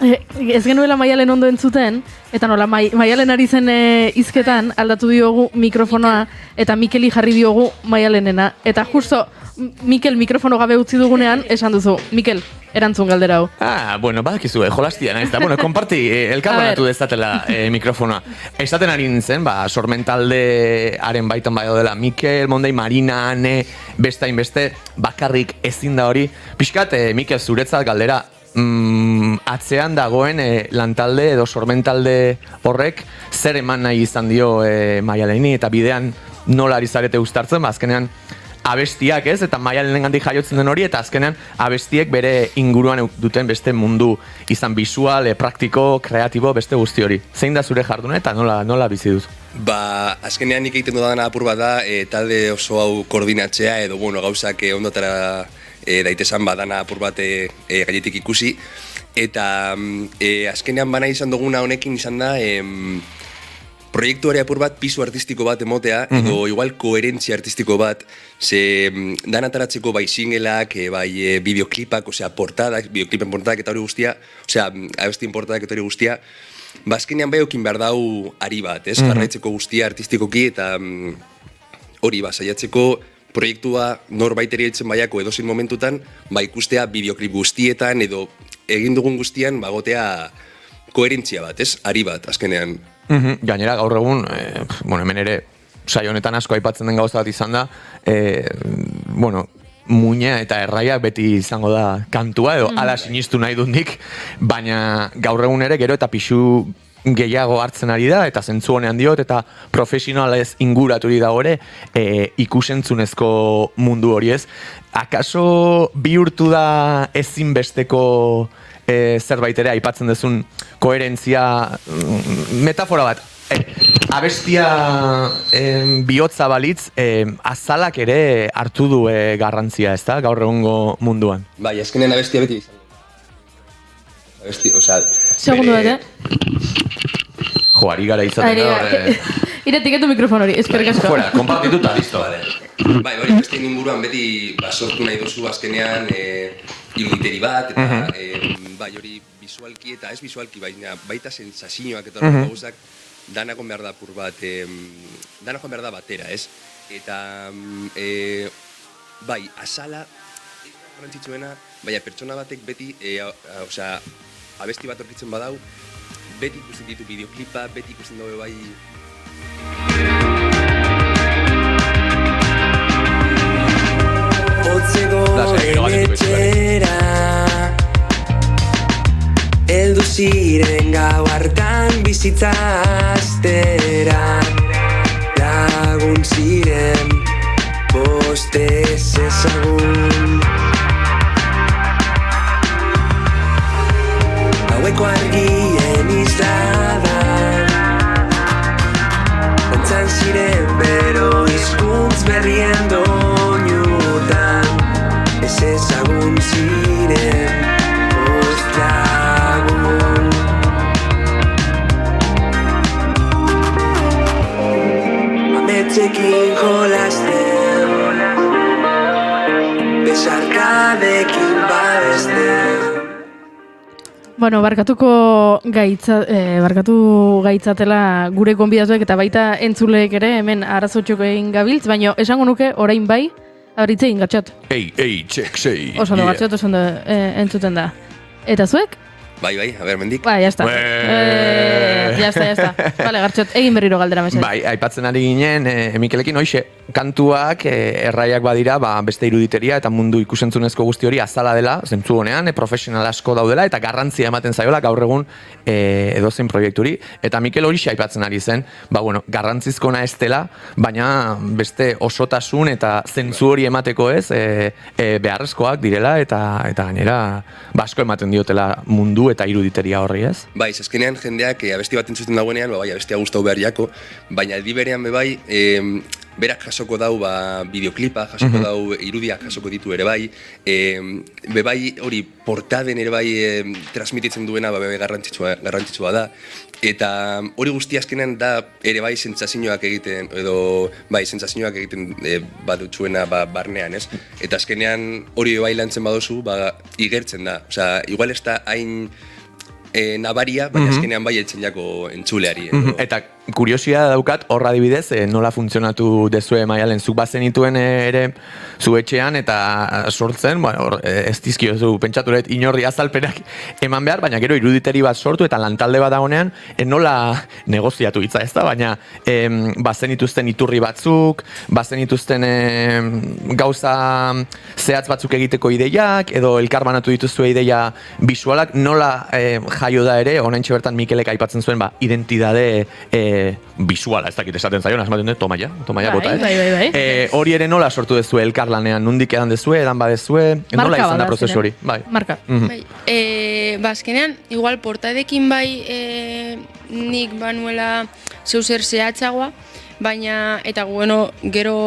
Ez genuela Maialen ondo entzuten, eta nola Maialen ari zen hizketan aldatu diogu mikrofonoa, eta Mikeli jarri diogu Maialenena, eta justo Mikel mikrofono gabe utzi dugunean, esan duzu, Mikel, erantzun galdera hau. Badakizu, jolastia naiz, konparti, elkarbanatu dezatela mikrofonoa. Esaten ari nintzen, sormentaldearen baitan bai dela Mikel, Mondei, Marina, Ane, beste, bakarrik ezin da hori. Pixkat, Mikel, zuretzat galdera, atzean dagoen lantalde edo sormentalde horrek zer eman nahi izan dio Maialeni eta bidean nola ari zarete uztartzen, azkenean abestiak ez, eta Maialenengandik jaiotzen den hori, eta azkenean abestiek bere inguruan duten beste mundu izan visual, praktiko, kreatibo, beste guzti hori. Zein da zure jarduna eta nola bizi duz? Azkenean nik egiten dudana apur bat da, talde oso hau koordinatzea, edo gauzak ondotara daitesan badana apur bat gainetik ikusi, eta azkenean bana izan duguna honekin izan da, proiektuari apur bat pisu artistiko bat emotea, edo igual koherentzia artistiko bat, ze dan ataratzeko bai singelak, bai bideoklipak, portadak, bideoklipen portadak eta hori guztia, abestien portadak eta hori guztia, azkenean bai eukin behar dau ari bat, jarraitzeko guztia artistikoki, eta hori saiatzeko proiektua norbaiteri heltzen baiako edozein momentutan, ikustea bideoklip guztietan, edo egin dugun guztian, gotea koherentzia bat, ari bat, azkenean. Gainera, gaur egun, hemen ere, saio honetan asko aipatzen den gauza bat izan da, muina eta erraia beti izango da kantua, edo ala sinistu nahi dundik, baina gaur egun ere gero eta pixu gehiago hartzen ari da, eta zentzu honean diot, eta profesionalez inguraturi dago ere, ikusentzunezko mundu hori ez. Akaso bihurtu da ezinbesteko zerbait ere aipatzen duzun koherentzia, metafora bat, abestia bihotza balitz, azalak ere hartu du garrantzia, ez da, gaur egungo munduan. Bai, azkenean abestia beti izan. Abesti, osea... Segundu bat, Jo, ari gara izaten da. Iretiketu mikrofon hori, eskerrik asko. Fuera, konpartitu eta listo. Bai, hori abestien inguruan beti sortu nahi duzu azkenean iruditeri bat, eta bai, hori visualki eta ez visualki, baita sensazioak eta horreko gauzak danakon behar da apur bat, danakon behar da batera, ez? Eta, bai, azala, garrantzitsuena, baina pertsona batek beti, osea, abesti bat aurkitzen badau, beti ikusten ditu bideoklipa, beti ikusten dago bai... Otzegoen etxera Eldu ziren gau hartan bizitza astera Lagun ziren postez ezagun Gaueko argien isladan Ontzan ziren bero hizkuntz berrien doinutan Ez ezagun ziren postlagun Ametzekin jolasten Besarkadekin babesten Bueno, barkatu gaitzatela gure gonbidatuek eta baita entzuleek ere hemen arazotxoko egin gabiltz, baina esango nuke orain bai, abritze egin gatxot. Check, sei. Oso ondo gatxot, oso ondo entzuten da. Eta zuek? Bai, a ber, mendik. Bai, jazta. Jazta. Bale, gartxot, egin berriro galdera mesedez. Bai, aipatzen ari ginen, Mikelekin, hoxe, kantuak, erraiak badira, beste iruditeria eta mundu ikusentzunezko guzti hori azala dela, zentzu honean, profesional asko daudela, eta garrantzia ematen zaiola gaur egun edozein proiekturi. Eta Mikel hori aipatzen ari zen, garrantzizkona ez dela, baina beste osotasun eta zentzu hori emateko ez, beharrezkoak direla, eta gainera, asko ematen diotela mundu eta iruditeria horri ez? Bai, azkenean jendeak abesti bat entzuten dagoenean, bai, abestia gustau behar jako, baina aldi berean bai, berak jasoko dau bideoklipa, jasoko dau irudiak jasoko ditu ere bai, bai hori portaden ere bai transmititzen duena bai garrantzitsua da, eta hori guzti azkenean da ere bai sentsazioak egiten, edo bai sentsazioak egiten bat dutzuena barnean, ez? Eta azkenean hori bai lantzen badozu, igertzen da, osea, igual ez da hain nabaria, baina azkenean bai etxen jako entzuleari. Eta kuriosia daukat, horra adibidez, nola funtzionatu dezue Maialen, zuk bazenituen ere zu etxean eta sortzen, ez dizkiozu pentsaturet inorri azalpenak eman behar, baina gero iruditeri bat sortu eta lantalde bat dagoenean, nola negoziatu hitza ez da, baina bazenituzten iturri batzuk, bazenituzten gauza zehatz batzuk egiteko ideiak, edo elkarbanatu dituzue ideia bisualak, nola jaio da ere, oraintxe bertan Mikelek aipatzen zuen, identidade bisuala, ez dakit esaten zaion, asmaten dut, tomaia bota, Bai. Hori ere nola sortu dezue elkarlanean, nundik edan dezue, edan badezue, nola izan da prozesu hori? Marka. Azkenean, igual portadekin bai nik banuela zeuzer zehatzagoa, baina, eta gero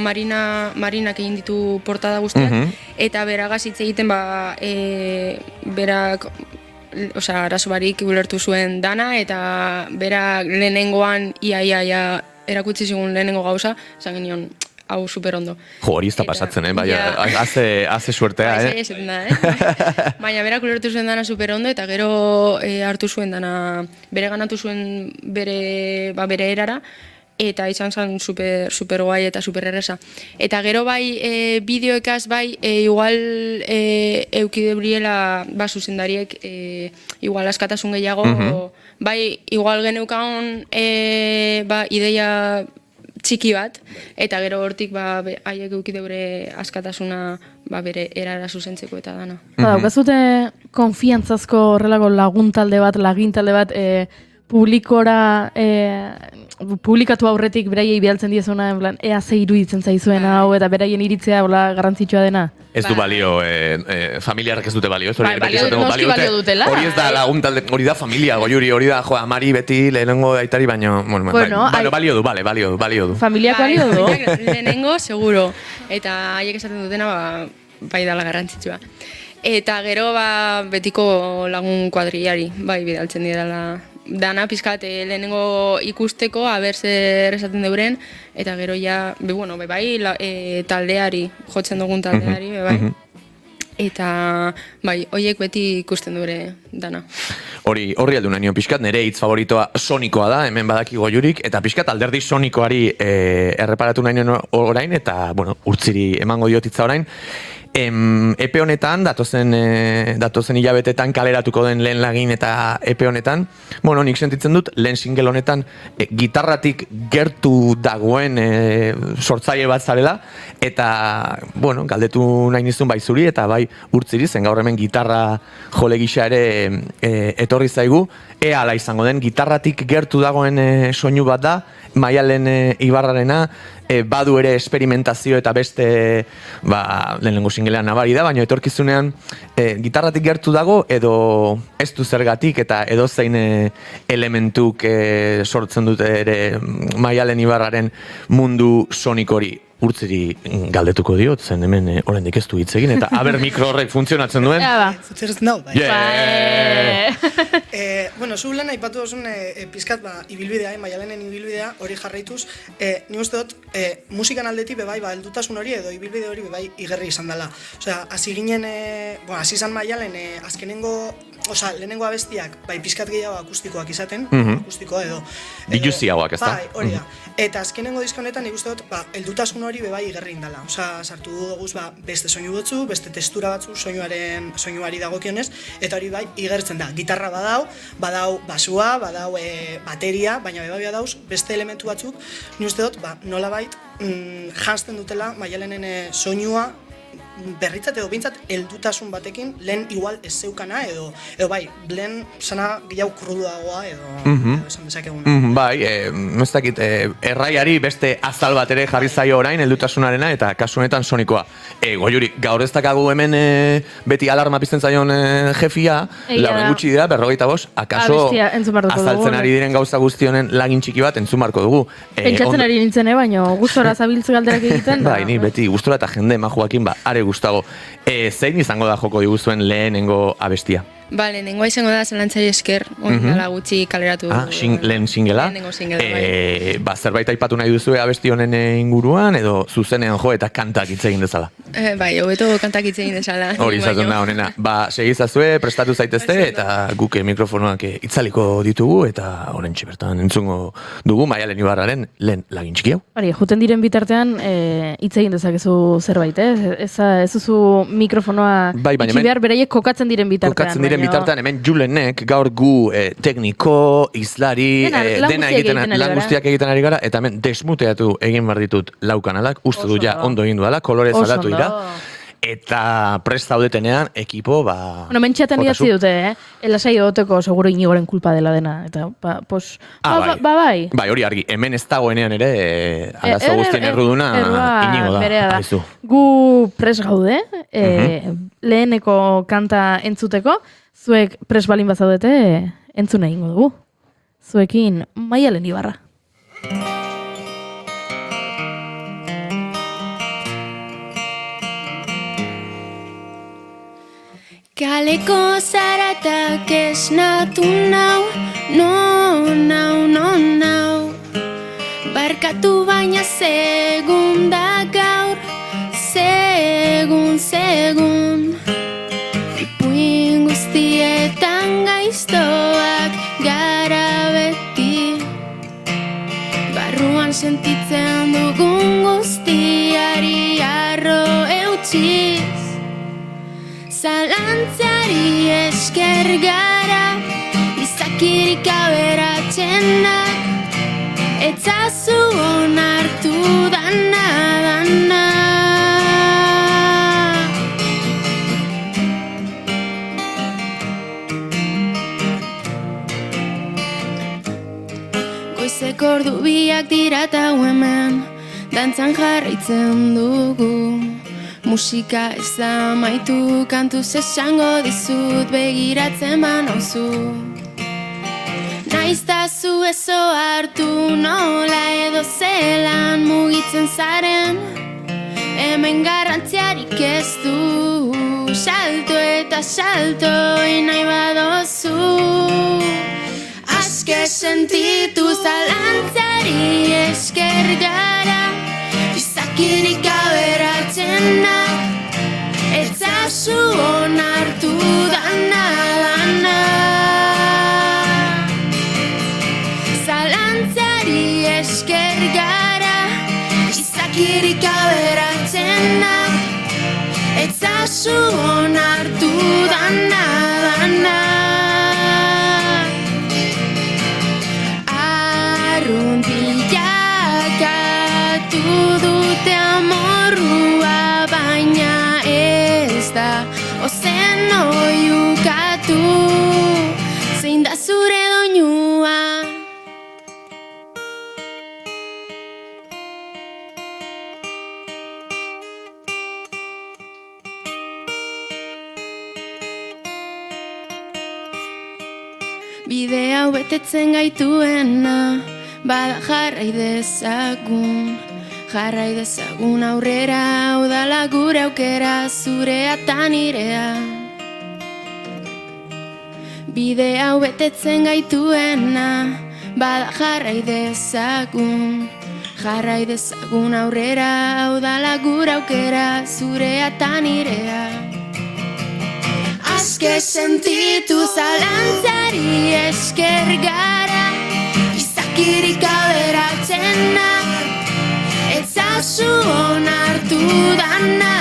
Marinak egin ditu portada guztiak, eta beragaz hitz egiten berak arazo barik ulertu zuen dana, eta berak lehenengoan ia erakutsi zigun lehenengo gauza, esan genion, hau super ondo. Jo, hori ez da pasatzen, haze suertea, Baina berak ulertu zuen dana super ondo, eta gero hartu zuen dana, bere ganatu zuen bere erara, eta izan zen super guai eta super erresa. Eta gero bai bideoekaz bai igual eukide briela zuzendariek igual askatasun gehiago, bai igual geneukan ideia txiki bat, eta gero hortik haiek eukide gure askatasuna bere erara zuzentzeko eta dana. Daukazute konfiantzazko horrelako laguntalde bat, lagintalde bat publikora publikatu aurretik beraiei bidaltzen diezuna, en plan, ea ze iruditzen zaizuen hau, eta beraien iritzea hola garrantzitsua dena. Ez du balio, familiarrak ez dute balio, ez hori noski balio dutela. Hori ez da lagun talde, hori da familia, goiuri, hori da, amari beti lehenengo aitari, baino, balio du, balio du. Familiak balio du? Lehenengo, seguro, eta haiek esaten dutena, bai dala garrantzitsua. Eta gero, betiko lagun kuadrillari, bai bidaltzen dira dana pizkat lehenengo ikusteko, aber zer esaten deuren, eta gero ja, bai, taldeari, jotzen dugun taldeari, bai. Eta, bai, hoiek beti ikusten dure dana. Horri aldu nahi nion pixkat, nire hitz favoritoa sonikoa da, hemen badaki goiurik, eta pixkat alderdi sonikoari erreparatu nahi nion orain, eta, urtziri emango diot hitza orain. Epe honetan, datozen hilabetetan kaleratuko den lehen lagin eta epe honetan, nik sentitzen dut, lehen single honetan gitarratik gertu dagoen sortzaile bat zarela, eta, galdetu nahi nizun bai zuri, eta bai urtziri, zen gaur hemen gitarra jole gisa ere etorri zaigu, ea ala izango den, gitarratik gertu dagoen soinu bat da, Maialen Ibarrarena, badu ere esperimentazio eta beste lehenengo singlean nabari da, baina etorkizunean gitarratik gertu dago edo ez du zergatik eta edo zein elementuk sortzen dute ere Maialen Ibarraren mundu sonikori. Urtziri galdetuko diot, zen hemen oraindik ez du hitz egin, eta aber mikro horrek funtzionatzen duen. Funtzionatzen dau, bai. Zu lehen aipatu dozun pizkat ibilbidea, Maialenen ibilbidea hori jarraituz, ni uste dut musikan aldetik bebai, heldutasun hori edo ibilbide hori bebai igerri izan dela. Osea, hasi ginen, hasi izan Maialen lehenengo abestiak, bai pizkat gehiago akustikoak izaten, akustikoa edo biluziagoak, ez da? Bai, hori da. Eta azkenengo diska honetan nik uste dut, heldutasun hori bebai igerri indala. Osea, sartu duguz beste soinu batzu, beste testura batzu soinuari dagokionez, eta hori bai igertzen da. Gitarra badau basua, badau bateria, baina bebai badauz beste elementu batzuk, ni uste dut, nolabait janzten dutela Maialenen soinua berritzat edo bintzat heldutasun batekin lehen igual ez zeukana edo bai, lehen sana gehiago kruduagoa edo esan bezakeguna. Bai, ez dakit, erraiari beste azal bat ere jarri zaio orain heldutasunarena eta kasu honetan sonikoa. Goiuri, gaur ez dakagu hemen beti alarma pizten zaion jefia, lauren gutxi dira, 45, akaso azaltzen ari diren gauza guztionen lagin txiki bat entzun barko dugu. Pentsatzen ari nintzen, baina gustora zabiltzu galderak egiten. Bai, ni beti gustora eta jende majuakin are gustago. Zein izango da joko diguzuen lehenengo abestia? Lehenengoa izango da Zalantzari esker, dala gutxi kaleratu. Lehen singela? Lehenengo singela, bai. Zerbait aipatu nahi duzue abesti honen inguruan, edo zuzenean jo eta kantak hitz egin dezala? Bai, hobeto kantak hitz egin dezala. Hori izaten da honena. Segizazue, prestatu zaitezte, eta guk mikrofonoak itzaliko ditugu, eta horrentxe bertan entzungo dugu Maialen Ibarraren lehen lagin txiki hau. Hori, juten diren bitartean hitz egin dezakezu zerbait, ez duzu mikrofonoa itxi behar beraiek kokatzen diren bitartean. Bitartean hemen Julenek gaur gu tekniko, izlari, dena egiten, lan guztiak egiten ari gara, eta hemen desmuteatu egin behar ditut lau kanalak, uste du ja ondo egin duela, kolorez aldatu dira, eta prest zaudetenean ekipo, mentxeaten idatzi dute, elasai egoteko seguro Inigoren kulpa dela dena, eta, bai. Bai, hori argi, hemen ez dagoenean ere, arazo guztien erruduna, Inigo da. Gu prest gaude, leheneko kanta entzuteko, zuek prest balin bazaudete entzuna egingo dugu. Zuekin Maialen Ibarra. Kaleko zaratak esnatu nau Barkatu baina segun da gaur Segun Ipuin guztietan gaiztoak gara beti Barruan sentitzen dugun guztiari arro eutxiz Zalantzari esker gara izakirik aberatzenak Etzazu onartu dana ordu biak dira eta hemen dantzan jarraitzen dugu. Musika ez da amaitu, kantuz esango dizut begiratzen banauzu. Naiztazu ezo hartu nola edo zelan mugitzen zaren, hemen garrantziarik ez du, salto eta salto nahi badozu. Aske sentitu zalantzari esker gara, izakirik aberatzen da, etzazu onartu dana. Zalantzari esker gara, izakirik aberatzen da, etzazu onartu dana. Arrunt bilakatu dute amorrua, baina ez da ozen oiukatu, zein da zure doinua. Bide hau betetzen gaituena, bada jarrai dezagun aurrera, hau dala gure aukera, zurea eta nirea. Bide hau betetzen gaituena, bada jarrai dezagun aurrera, hau dala gure aukera, zurea eta nirea. Aske sentitu zalantzari esker gara, izakirik aberatzen da, etzazu onartu dana.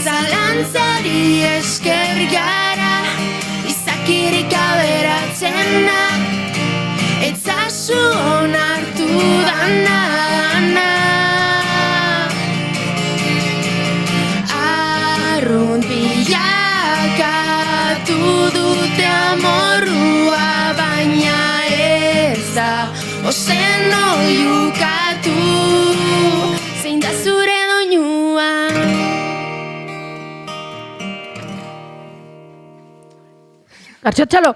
Zalantzari esker gara, izakirik aberatzen da, etzazu onartu dana. Arrunt bilakatu dute amorrua, baina ez da ozen oiukatu, zein da zure doinua. Gartxo txalo!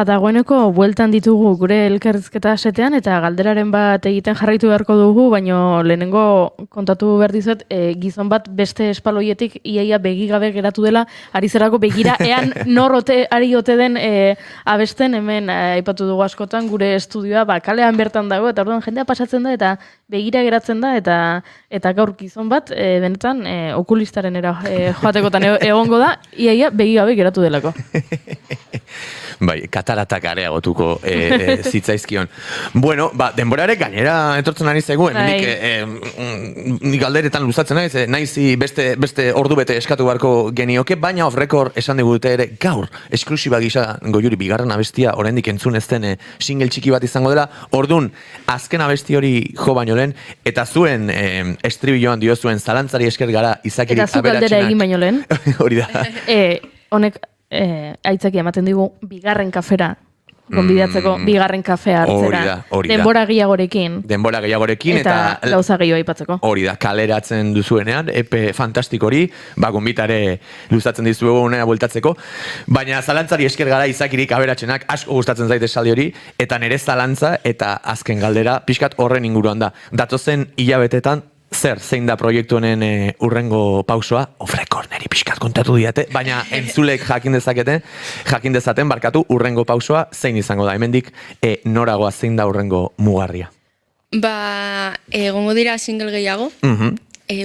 Dagoeneko bueltan ditugu gure elkarrizketa setean eta galderaren bat egiten jarraitu beharko dugu, baino lehenengo kontatu behar dizuet, gizon bat beste espaloietik iaia begigabe geratu dela, ari zerako begira, ean nor ari ote den abesten, hemen aipatu dugu askotan gure estudioa kalean bertan dago, eta orduan jendea pasatzen da eta begira geratzen da, eta gaur gizon bat benetan okulistaren joatekotan egongo da, iaia begigabe geratu delako. Bai, kataratak areagotuko zitzaizkion. Bueno, denborare gainera etortzen ari zegoen, nik galderetan luzatzen naizi beste ordu bete eskatu beharko genioke, baina off record esan digute ere gaur, esklusiba gisa Goiuri bigarren abestia oraindik entzun ez den single txiki bat izango dela, ordun azken abesti hori jo baino lehen, eta zuen estribilloan dio zuen zalantzari esker gara izakirik aberatzenak. Eta zu galdera egin baino lehen. Hori da. Honek aitzaki ematen digu bigarren kafera gonbidatzeko, bigarren kafea hartzera. Hori da. Denbora gehiagorekin. Eta gauza gehiago aipatzeko. Hori da, kaleratzen duzuenean, epe fantastiko hori, gonbitare luzatzen dizuegu unea bueltatzeko. Baina zalantzari esker gara izakirik aberatzenak asko gustatzen zaite esaldi hori, eta nire zalantza eta azken galdera pixkat horren inguruan da. Datozen hilabetetan, zein da proiektu honen urrengo pausoa, ofrekor neri pixkat kontatu diate, baina entzulek jakin dezaten barkatu urrengo pausoa zein izango da, hemendik noragoa zein da urrengo mugarria. Egongo dira single gehiago, Mhm.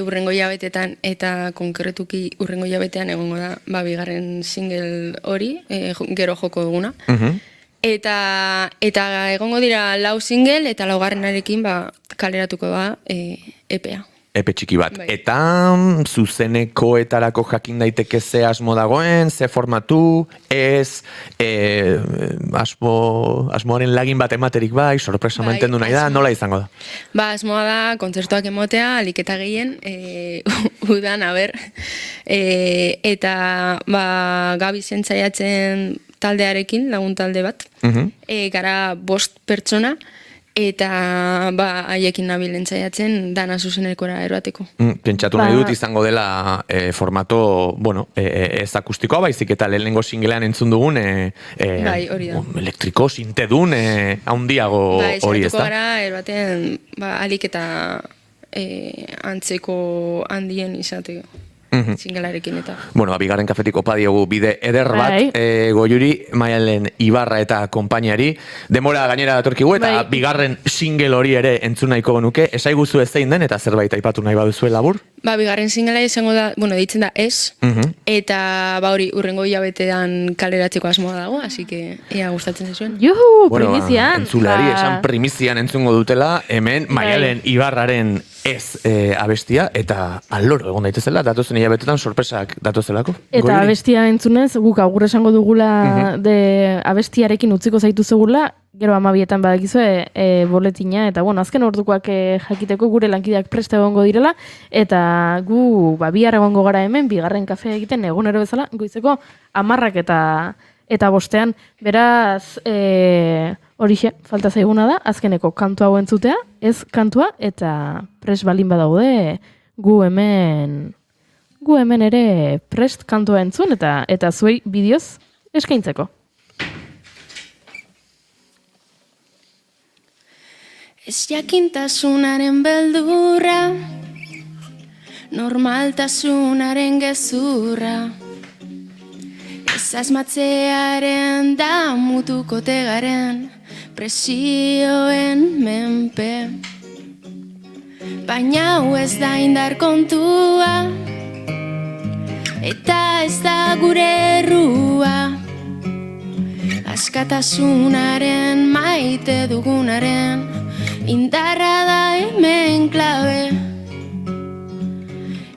urrengo hilabetetan, eta konkretuki urrengo hilabetean egongo da, bigarren single hori, gero joko duguna. Mhm. Eta egongo dira 4 single, eta 4. kaleratuko da EPA. Epe txiki bat. Bai. Eta zuzenekoetarako jakin daiteke ze asmo dagoen, ze formatu, ez asmoaren lagin bat ematerik bai, sorpresa mantendu nahi da, nola izango da? Asmoa da, kontzertuak emotea, aliketa gehien, udan, eta Gabi zentzaiatzen taldearekin, lagun talde bat, gara 5 pertsona, eta haiekin nabilen entzaiatzen dana zuzenekora eroateko. Pentsatu nahi dut izango dela formato, bueno, ez akustikoa, baizik eta lehenengo singlean entzun dugun Bai, hori da. elektriko, sintedun, haundiago hori ez Saiatuko da? gara eroaten alik eta antzeko handien izateko. Singelarekin eta. Bueno, bigarren kafetik opa diogu bide eder bat, Goiuri, Maialen Ibarra eta konpainiari. Demora gainera datorkigu eta bigarren single hori ere entzun nahiko genuke. Esaiguzu ez zein den eta zerbait aipatu nahi baduzue labur? Bigarren singlea izango da, deitzen da Ez, eta hori urrengo hilabetean kaleratzeko asmoa dago, así que ea gustatzen zuen. Juhu, primizian! Entzulari esan primizian entzungo dutela, hemen Maialen Ibarraren Ez abestia, eta aloro egon daitezela, datozen hilabetetan sorpresak datozelako. Eta abestia entzunez, guk agur esango dugula abestiarekin utziko zaitu zegula, gero 12etan badakizue boletina, eta azken ordukoak jakiteko gure lankideak preste egongo direla, eta gu bihar egongo gara hemen, bigarren kafea egiten egunero bezala, goizeko 10 eta 5, beraz, horixe, falta zaiguna da, azkeneko kantu hau entzutea, ez kantua, eta prest balin badaude, gu hemen ere prest kantua entzun, eta zuei bideoz eskaintzeko. Ez jakintasunaren beldurra, normaltasunaren gezurra, ez asmatzearen da mutuko tegaren, presioen menpe. Baina hau ez da indar kontua, eta ez da gure errua, askatasunaren maite dugunaren, indarra da hemen klabe.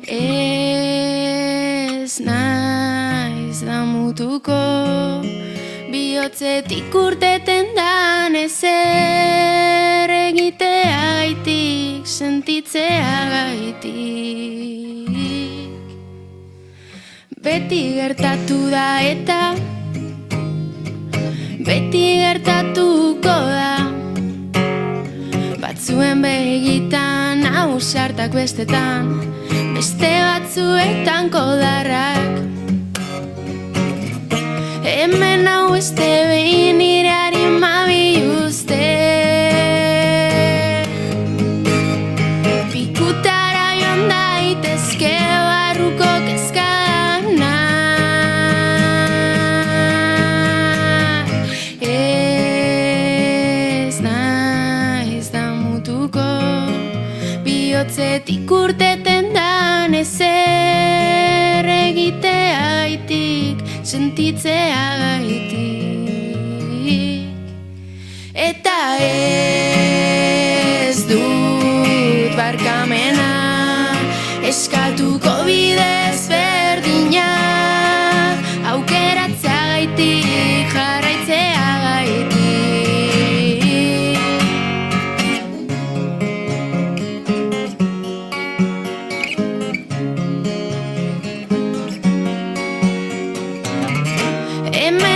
Ez naiz damutuko, bihotzetik urteten dan ezer egitea gaitik, sentitzea gaitik. Beti gertatu da eta beti gertatuko da, batzuen begitan ausartak bestetan, beste batzuetan kodarrak. Hemen hau este behin nire harima biluzte, pikutara joan daitezke barruko kezkana. Ez naiz damutuko, bihotzetik urteten dan ezer egitea gaitik, sentitzea gaitik. Eta ez dut barkamena, eskatuko bidez berdina, aukeratzea gaitik, jarraitzea gaitik. Hemen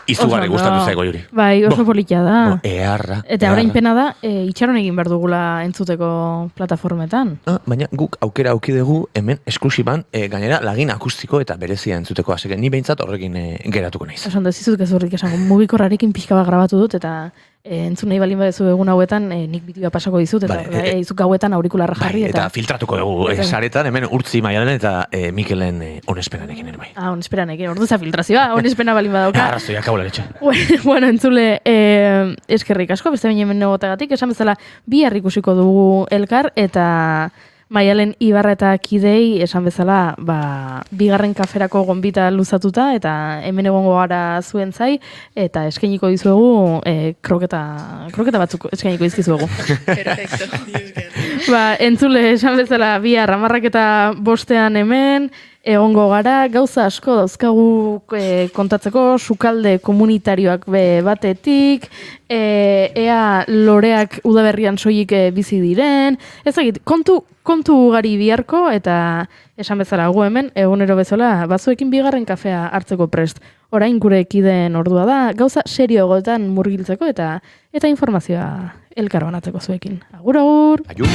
Izugarri gustatu zaigo Juri. Bai, oso politia da. Eharra. Eta orain pena da, itxaron egin behar dugula entzuteko plataformetan. Baina guk aukera auki dugu hemen esklusiban gainera lagin akustiko eta berezia entzuteko. Aseke ni behintzat horrekin geratuko naiz. Esan dezizut gezurrik esango, mugikorrarekin pixka bat grabatu dut eta entzun nahi balin badezu egun hauetan nik bideoa pasako dizut eta izuk gauetan aurikularra jarri. Eta filtratuko dugu saretan hemen Urtzi Maialen eta Mikelen onespenarekin ere bai. Onesperanekin, orduza filtrazioa, onespena balin badauka. Arrazoia kaula letxe. Bueno, entzule, eskerrik asko, beste baina hemen negotagatik, esan bezala bihar ikusiko dugu elkar eta Maialen Ibarra eta kidei esan bezala, bigarren kaferako gonbita luzatuta eta hemen egongo gara zuen zai eta eskainiko dizuegu kroketa batzuk eskainiko dizkizuegu. Perfecto. Entzule esan bezala bihar 11:05 hemen egongo gara, gauza asko dauzkagu kontatzeko, sukalde komunitarioak batetik, ea loreak udaberrian soilik bizi diren, ezagit, kontu ugari biharko eta esan bezala gu hemen, egunero bezala, bazuekin bigarren kafea hartzeko prest. Orain gure kideen ordua da, gauza serioagoetan murgiltzeko eta informazioa elkar banatzeko zuekin. Agur, agur! Agur!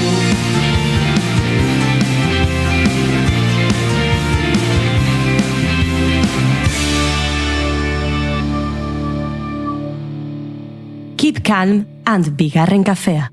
Keep calm and bigarren kafea.